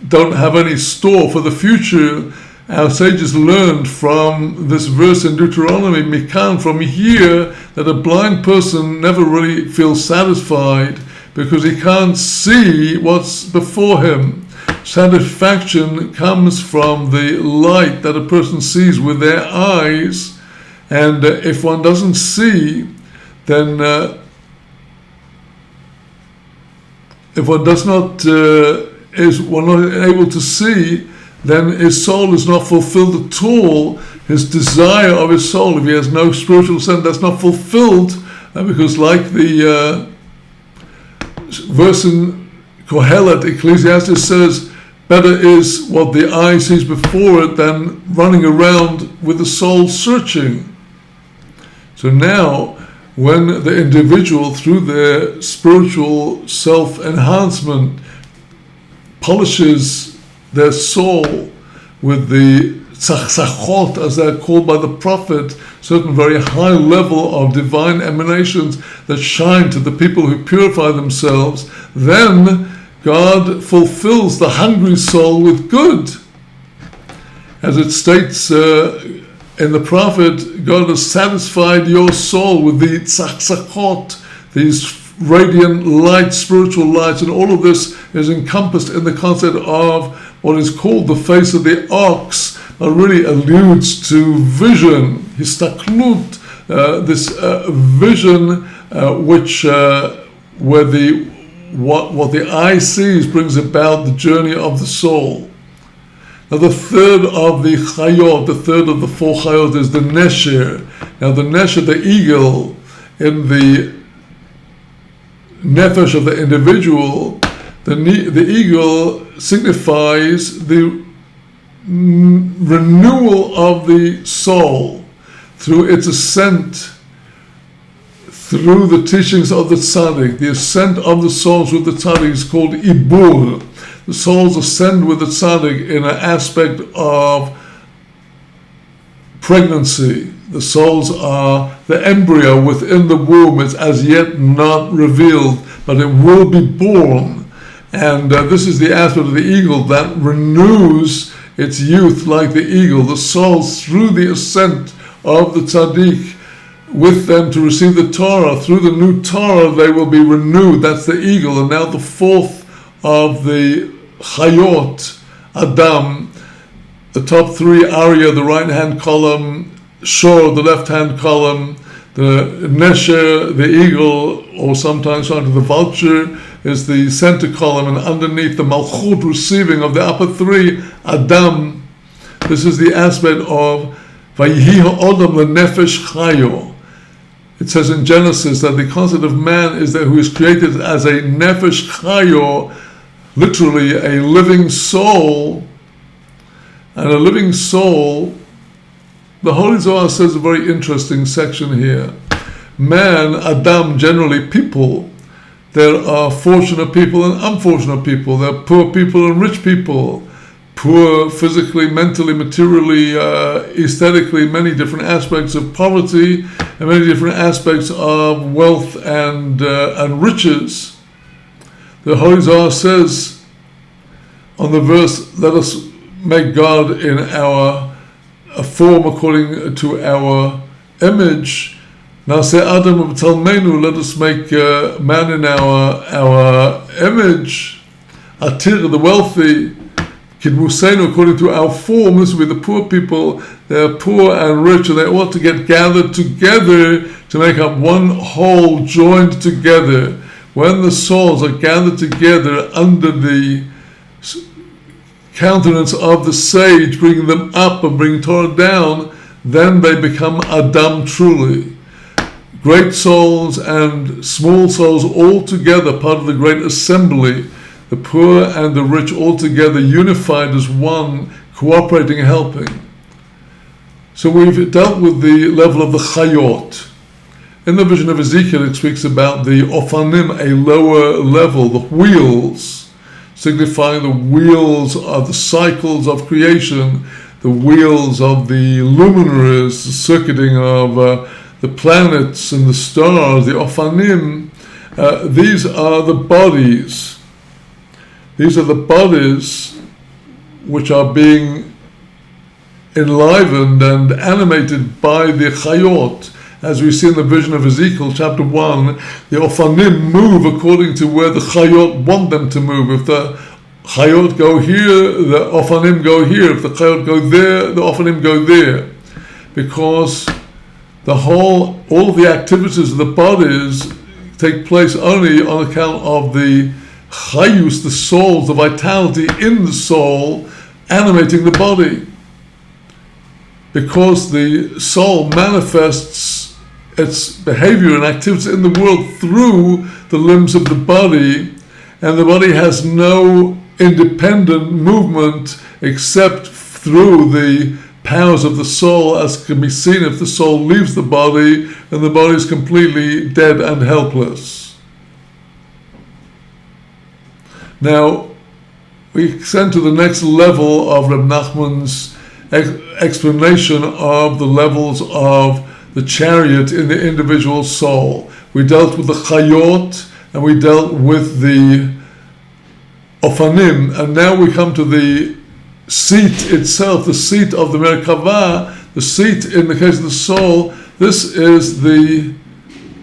don't have any store for the future. Our sages learned from this verse in Deuteronomy, Mikan, from here, that a blind person never really feels satisfied because he can't see what's before him. Satisfaction comes from the light that a person sees with their eyes, and if one doesn't see, then if one does not is one not able to see, then his soul is not fulfilled at all. His desire of his soul, if he has no spiritual sense, that's not fulfilled, because like the verse in Kohelet, Ecclesiastes says, better is what the eye sees before it than running around with the soul searching. So now, when the individual, through their spiritual self-enhancement, polishes their soul with the tzachachot, as they're called by the prophet, certain very high level of divine emanations that shine to the people who purify themselves, then God fulfills the hungry soul with good. As it states in the prophet, God has satisfied your soul with the tzachachot, these radiant light, spiritual lights, and all of this is encompassed in the concept of what is called the face of the ox, but really alludes to vision, histaklut, this vision which where what the eye sees brings about the journey of the soul. Now the third of the chayot, the third of the four chayot is the nesher. Now the nesher, the eagle, in the nefesh of the individual, the eagle signifies the renewal of the soul through its ascent through the teachings of the tzaddik. The ascent of the souls with the tzaddik is called ibur. The souls ascend with the tzaddik in an aspect of pregnancy. The souls are the embryo within the womb. It's as yet not revealed, but it will be born. And this is the aspect of the eagle that renews its youth like the eagle. The souls, through the ascent of the tzaddik, with them to receive the Torah, through the new Torah they will be renewed. That's the eagle. And now the fourth of the chayot, Adam, the top three, Arya, the right-hand column, Shor, the left-hand column, the Nesher, the eagle, or sometimes under the vulture, is the center column, and underneath the Malchut, receiving of the upper three, Adam. This is the aspect of Vayihi ha'odam lenefesh chayo. It says in Genesis that the concept of man is that who is created as a nefesh chayo, literally a living soul. And a living soul, the Holy Zohar says a very interesting section here. Man, Adam, generally people, there are fortunate people and unfortunate people. There are poor people and rich people. Poor physically, mentally, materially, aesthetically, many different aspects of poverty and many different aspects of wealth and riches. The Holy Zohar says on the verse, let us make God in our form according to our image. Na'aseh Adam b'talmeinu, let us make man in our image. Atir, the wealthy, Kidmusenu, according to our form. This will be the poor people. They're poor and rich, and they ought to get gathered together to make up one whole, joined together. When the souls are gathered together under the countenance of the sage, bringing them up and bringing Torah down, then they become Adam truly. Great souls and small souls all together, part of the great assembly. The poor and the rich all together, unified as one, cooperating and helping. So we've dealt with the level of the chayot. In the vision of Ezekiel, it speaks about the ofanim, a lower level, the wheels, signifying the wheels of the cycles of creation, the wheels of the luminaries, the circuiting of the planets and the stars, the ofanim. These are the bodies. These are the bodies which are being enlivened and animated by the chayot. As we see in the vision of Ezekiel, chapter 1, the ofanim move according to where the chayot want them to move. If the chayot go here, the ofanim go here. If the chayot go there, the ofanim go there. Because all of the activities of the bodies take place only on account of the chayus, the soul, the vitality in the soul, animating the body. Because the soul manifests its behavior and activities in the world through the limbs of the body, and the body has no independent movement except through the powers of the soul, as can be seen if the soul leaves the body and the body is completely dead and helpless. Now, we extend to the next level of Reb Nachman's explanation of the levels of the chariot in the individual soul. We dealt with the chayot and we dealt with the ofanim, and now we come to the seat itself, the seat of the Merkavah, the seat in the case of the soul. This is the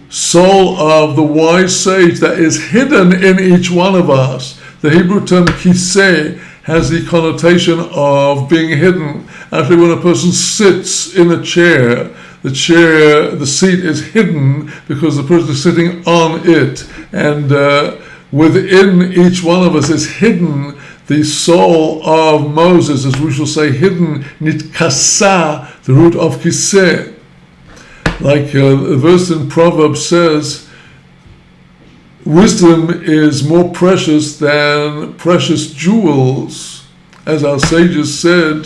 soul of the wise sage that is hidden in each one of us. The Hebrew term kiseh has the connotation of being hidden. Actually, when a person sits in a chair, the seat is hidden because the person is sitting on it. And within each one of us is hidden the soul of Moses, as we shall say, hidden, nitkasa, the root of kiseh. Like the verse in Proverbs says, wisdom is more precious than precious jewels. As our sages said,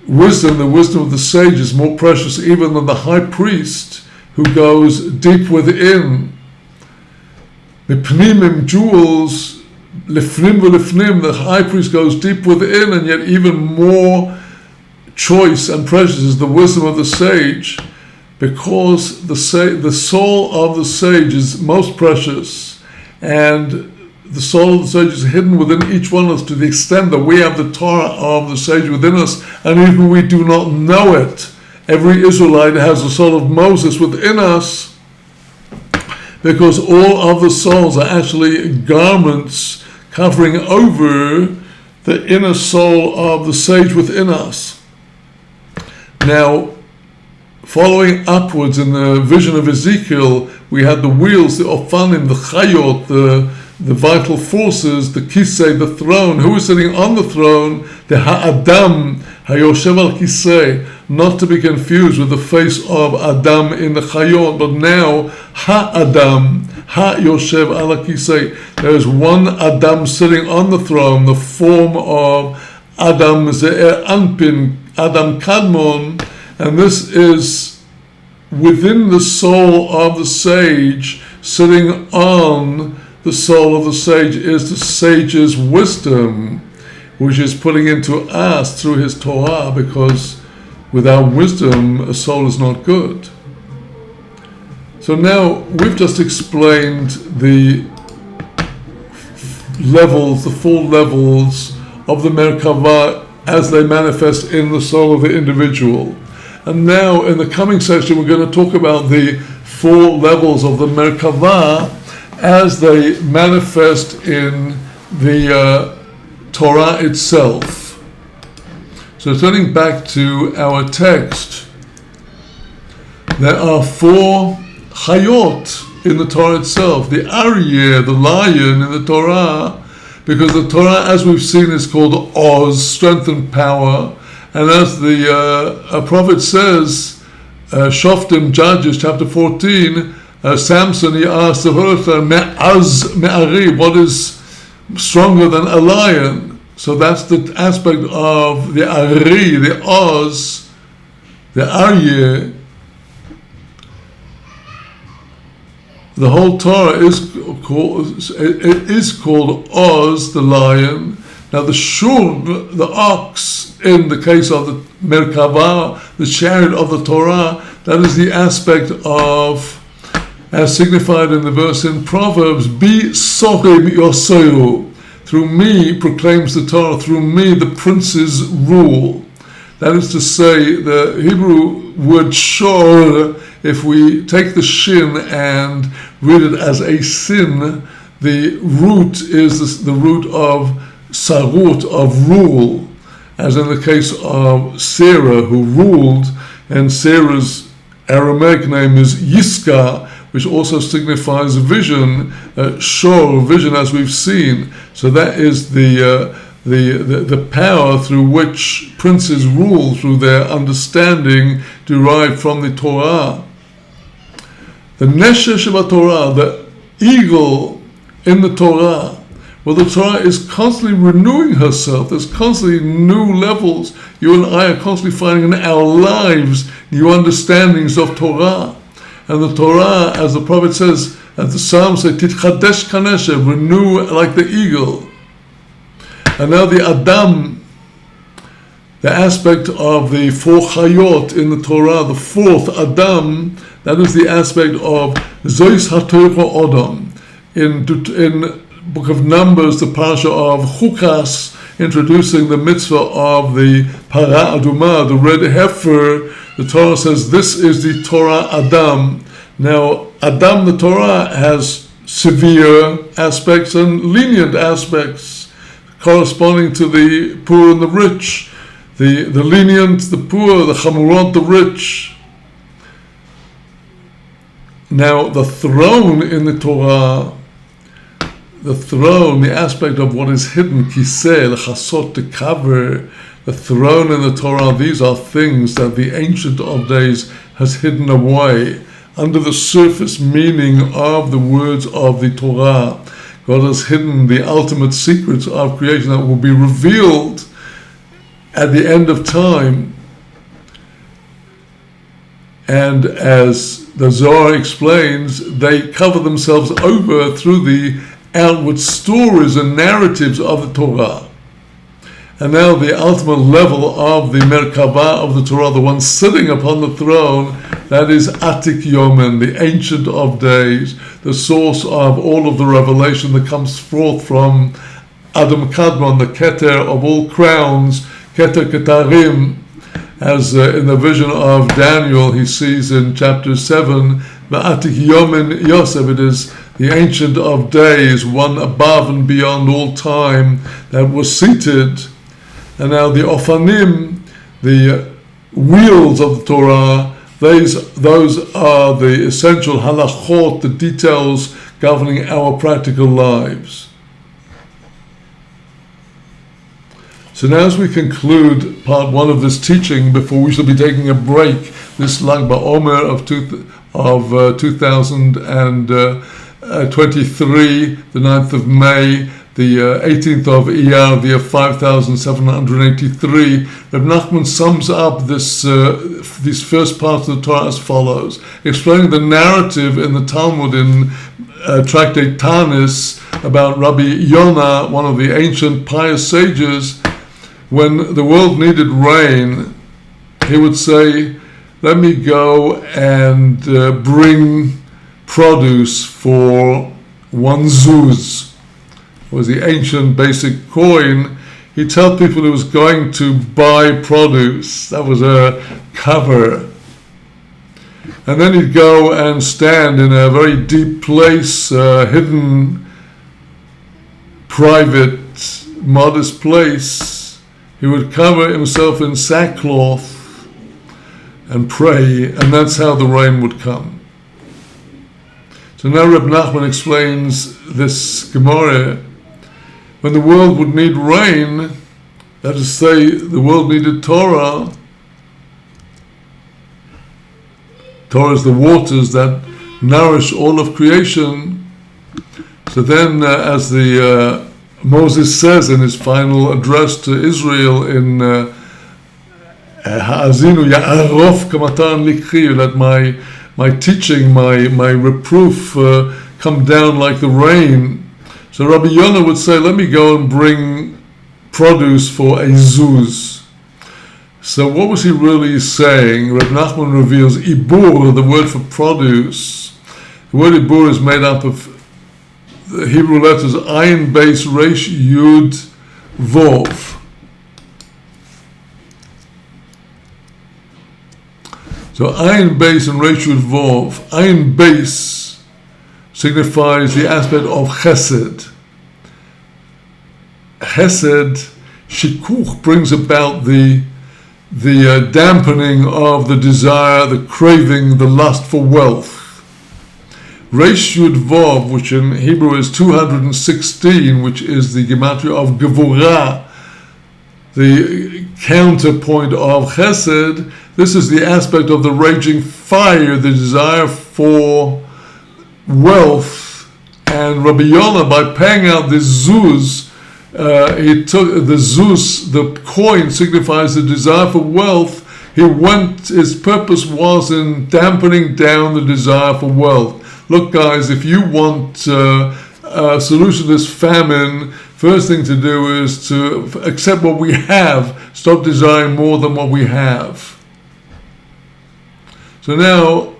the wisdom of the sage is more precious even than the high priest who goes deep within. Mipnimim, jewels, lifnim v'lifnim, the high priest goes deep within, and yet even more choice and precious is the wisdom of the sage, because the soul of the sage is most precious, and the soul of the sage is hidden within each one of us to the extent that we have the Torah of the sage within us, and even we do not know it. Every Israelite has the soul of Moses within us, because all of the souls are actually garments covering over the inner soul of the sage within us. Now, following upwards in the vision of Ezekiel, we had the wheels, the ofanim, the chayot, the vital forces, the kisei, the throne. Who is sitting on the throne? The ha'adam, hayoshev al kisei, not to be confused with the face of Adam in the chayot, but now ha'adam, ha'yoshev al kisei. There is one Adam sitting on the throne, the form of Adam Ze'er Anpin, Adam Kadmon, and this is within the soul of the sage. Sitting on the soul of the sage is the sage's wisdom, which is putting into us through his Torah, because without wisdom a soul is not good. So now we've just explained the levels, the full levels of the Merkavah as they manifest in the soul of the individual. And now in the coming section we're going to talk about the 4 levels of the Merkavah as they manifest in the Torah itself. So turning back to our text, there are 4 chayot in the Torah itself. The Aryeh, the lion in the Torah, because the Torah, as we've seen, is called Oz, strength and power. And as the prophet says, Shoftim, Judges, chapter 14, Samson, he asked the Horah, Me'az me'ari, what is stronger than a lion? So that's the aspect of the Ari, the Oz, the Aryeh. The whole Torah is called Oz, the lion. Now the shurg, the ox, in the case of the Merkavah, the chariot of the Torah, that is the aspect of, as signified in the verse in Proverbs, Bi sochim yoseru. Through me proclaims the Torah, through me the princes rule. That is to say, the Hebrew word shor, if we take the shin and read it as a sin, the root is the root of sarut, of rule, as in the case of Sarah, who ruled, and Sarah's Aramaic name is Yiska, which also signifies vision, shor, vision, as we've seen. So that is the the power through which princes rule, through their understanding derived from the Torah. The Nesher Torah, the eagle in the Torah, well, the Torah is constantly renewing herself. There's constantly new levels. You and I are constantly finding in our lives new understandings of Torah. And the Torah, as the prophet says, as the Psalms say, Titchadesh kanesha, renew like the eagle. And now the Adam, the aspect of the four Chayot in the Torah, the fourth Adam, that is the aspect of Zois HaTorah Odom. In Book of Numbers, the parasha of Chukas, introducing the mitzvah of the Para Aduma, the red heifer, the Torah says this is the Torah Adam. Now, Adam, the Torah, has severe aspects and lenient aspects corresponding to the poor and the rich. The lenient, the poor, the chamurot, the rich. Now, the throne in the Torah, the throne, the aspect of what is hidden, kiseh, lechasot, to cover, the throne in the Torah, these are things that the Ancient of Days has hidden away under the surface meaning of the words of the Torah. God has hidden the ultimate secrets of creation that will be revealed at the end of time. And as the Zohar explains, they cover themselves over through the outward stories and narratives of the Torah. And now the ultimate level of the Merkavah of the Torah, the one sitting upon the throne, that is Atik Yomen, the Ancient of Days, the source of all of the revelation that comes forth from Adam Kadmon, the Keter of all crowns, Keter Ketarim, as in the vision of Daniel, he sees in chapter 7, Atik Yomen Yosef, it is the Ancient of Days, one above and beyond all time, that was seated. And now the Ofanim, the wheels of the Torah, those are the essential halachot, the details governing our practical lives. So now, as we conclude part one of this teaching, before we shall be taking a break, this Lag BaOmer of 2023, the 9th of May, the 18th of Iyar, the year 5783, Reb Nachman sums up these first parts of the Torah as follows, explaining the narrative in the Talmud in Tractate Tanis about Rabbi Yonah, one of the ancient pious sages. When the world needed rain, he would say, let me go and bring produce for one zuz. Was the ancient basic coin. He'd tell people he was going to buy produce. That was a cover. And then he'd go and stand in a very deep place, hidden, private, modest place. He would cover himself in sackcloth and pray, and that's how the rain would come. So now Reb Nachman explains this Gemara. When the world would need rain, that is to say, the world needed Torah. Torah is the waters that nourish all of creation. So then, as Moses says in his final address to Israel in Ha'azinu ya'arof kamatan likhi, let my teaching, my reproof come down like the rain. So Rabbi Yonah would say, let me go and bring produce for a zuz. So what was he really saying? Reb Nachman reveals ibur, the word for produce. The word ibur is made up of the Hebrew letters ayin, beis, resh, yud, vov. So ayin, beis, and resh, yud, vov. Ayin, beis signifies the aspect of chesed. Chesed, shikuch, brings about the dampening of the desire, the craving, the lust for wealth. Resh Yud Vov, which in Hebrew is 216, which is the gematria of Gevurah, the counterpoint of chesed. This is the aspect of the raging fire, the desire for wealth. And Rabbi Yonah, by paying out this zuz, he took the zuz, the coin signifies the desire for wealth. His purpose was in dampening down the desire for wealth. Look, guys, if you want a solution to this famine, first thing to do is to accept what we have, stop desiring more than what we have. So now,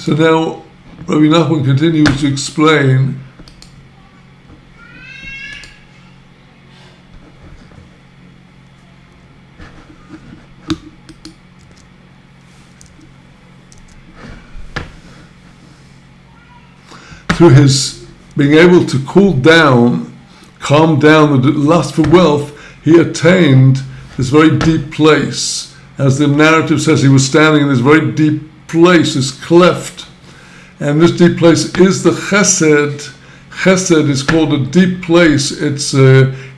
Rabbi Nachman continues to explain through his being able to calm down the lust for wealth, he attained this very deep place. As the narrative says, he was standing in this very deep place, this cleft. And this deep place is the chesed. Chesed is called a deep place. It's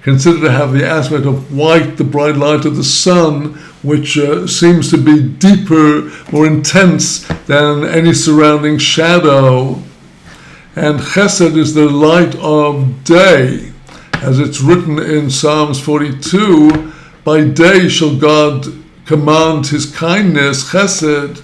considered to have the aspect of white, the bright light of the sun, which seems to be deeper, more intense than any surrounding shadow. And chesed is the light of day. As it's written in Psalms 42, by day shall God command his kindness, chesed,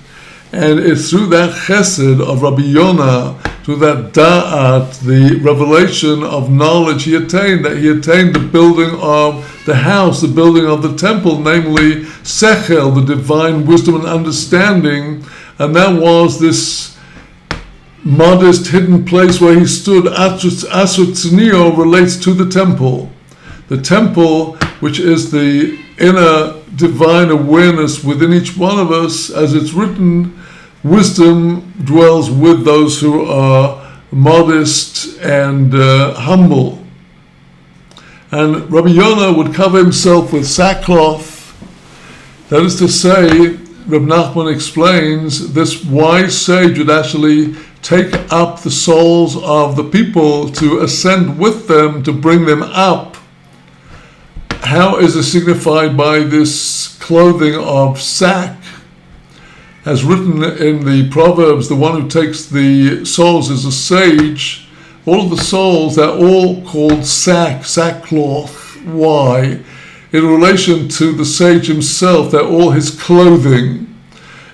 and it's through that chesed of Rabbi Yonah, through that da'at, the revelation of knowledge he attained the building of the house, the building of the temple, namely sechel, the divine wisdom and understanding, and that was this modest hidden place where he stood. Asut Tzniyo relates to the temple. The temple, which is the inner divine awareness within each one of us, as it's written, wisdom dwells with those who are modest and humble. And Rabbi Yonah would cover himself with sackcloth. That is to say, Reb Nachman explains, this wise sage would actually take up the souls of the people to ascend with them, to bring them up. How is it signified by this clothing of sack? As written in the Proverbs, the one who takes the souls is a sage. All of the souls, they're all called sackcloth. Why? In relation to the sage himself, they're all his clothing.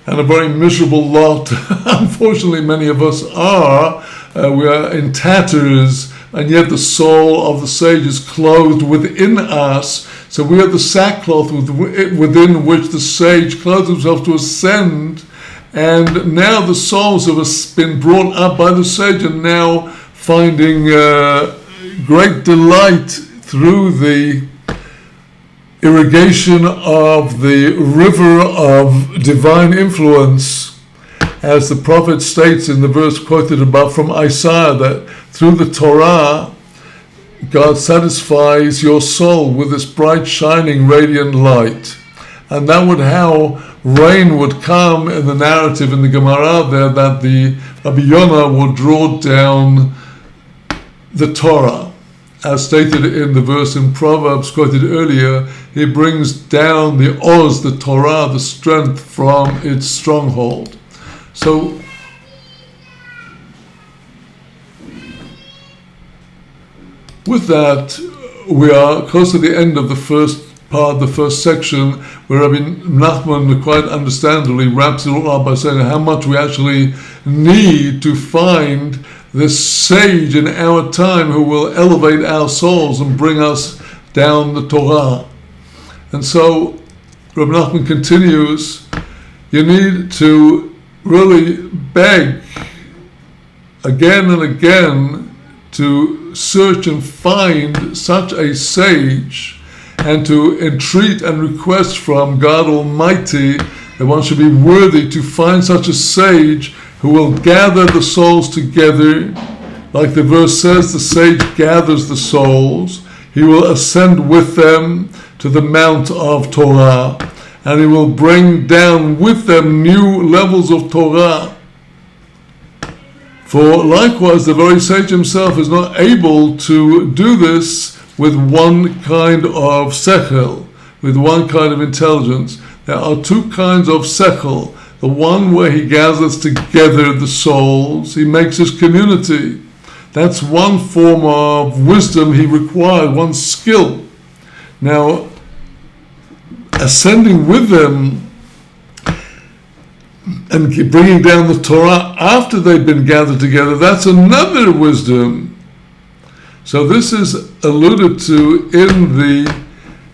And a very miserable lot, unfortunately, many of us are. We are in tatters, and yet the soul of the sage is clothed within us. So we are the sackcloth within which the sage clothes himself to ascend. And now the souls have been brought up by the sage and now finding great delight through the irrigation of the river of divine influence, as the prophet states in the verse quoted above from Isaiah, that through the Torah, God satisfies your soul with this bright, shining, radiant light. And that would how rain would come in the narrative in the Gemara there, that the Rabbi Yonah would draw down the Torah. As stated in the verse in Proverbs quoted earlier, he brings down the Oz, the Torah, the strength from its stronghold. So, with that, we are close to the end of the first part, the first section, where Rabbi Nachman quite understandably wraps it all up by saying how much we actually need to find this sage in our time who will elevate our souls and bring us down the Torah. And so Rabbi Nachman continues, you need to really beg again and again to search and find such a sage, and to entreat and request from God Almighty that one should be worthy to find such a sage who will gather the souls together. Like the verse says, the sage gathers the souls. He will ascend with them to the Mount of Torah. and he will bring down with them new levels of Torah. For likewise, the very sage himself is not able to do this with one kind of sechel, with one kind of intelligence. There are two kinds of sechel. The one where he gathers together the souls, he makes his community. That's one form of wisdom he required, one skill. Now, ascending with them and bringing down the Torah after they've been gathered together, that's another wisdom. So this is alluded to in the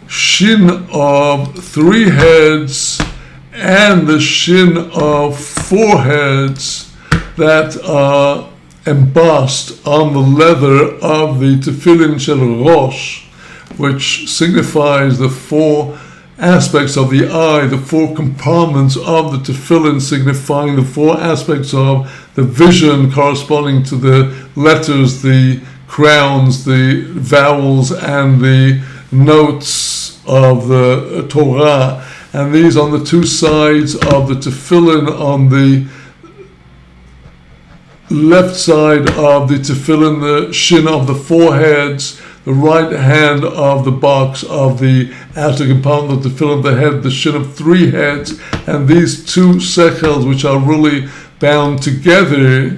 shin of 3 heads and the shin of 4 heads that are embossed on the leather of the tefillin shel Rosh, which signifies the 4 aspects of the eye, the 4 compartments of the tefillin, signifying the 4 aspects of the vision corresponding to the letters, the crowns, the vowels, and the notes of the Torah. And these on the 2 sides of the tefillin, on the left side of the tefillin, the shin of the 4 heads, the right hand of the box of the outer compartment of the tefillin, the head, the shin of 3 heads, and these 2 sechels, which are really bound together,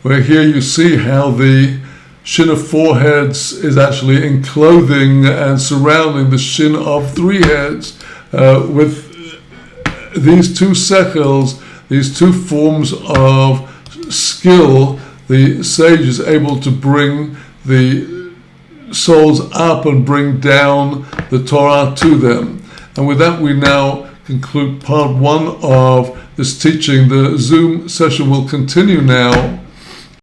where here you see how the shin of 4 heads is actually enclothing and surrounding the shin of 3 heads. With these 2 sechels, these 2 forms of skill, the sage is able to bring the souls up and bring down the Torah to them. And with that, we now conclude part 1 of this teaching. The Zoom session will continue now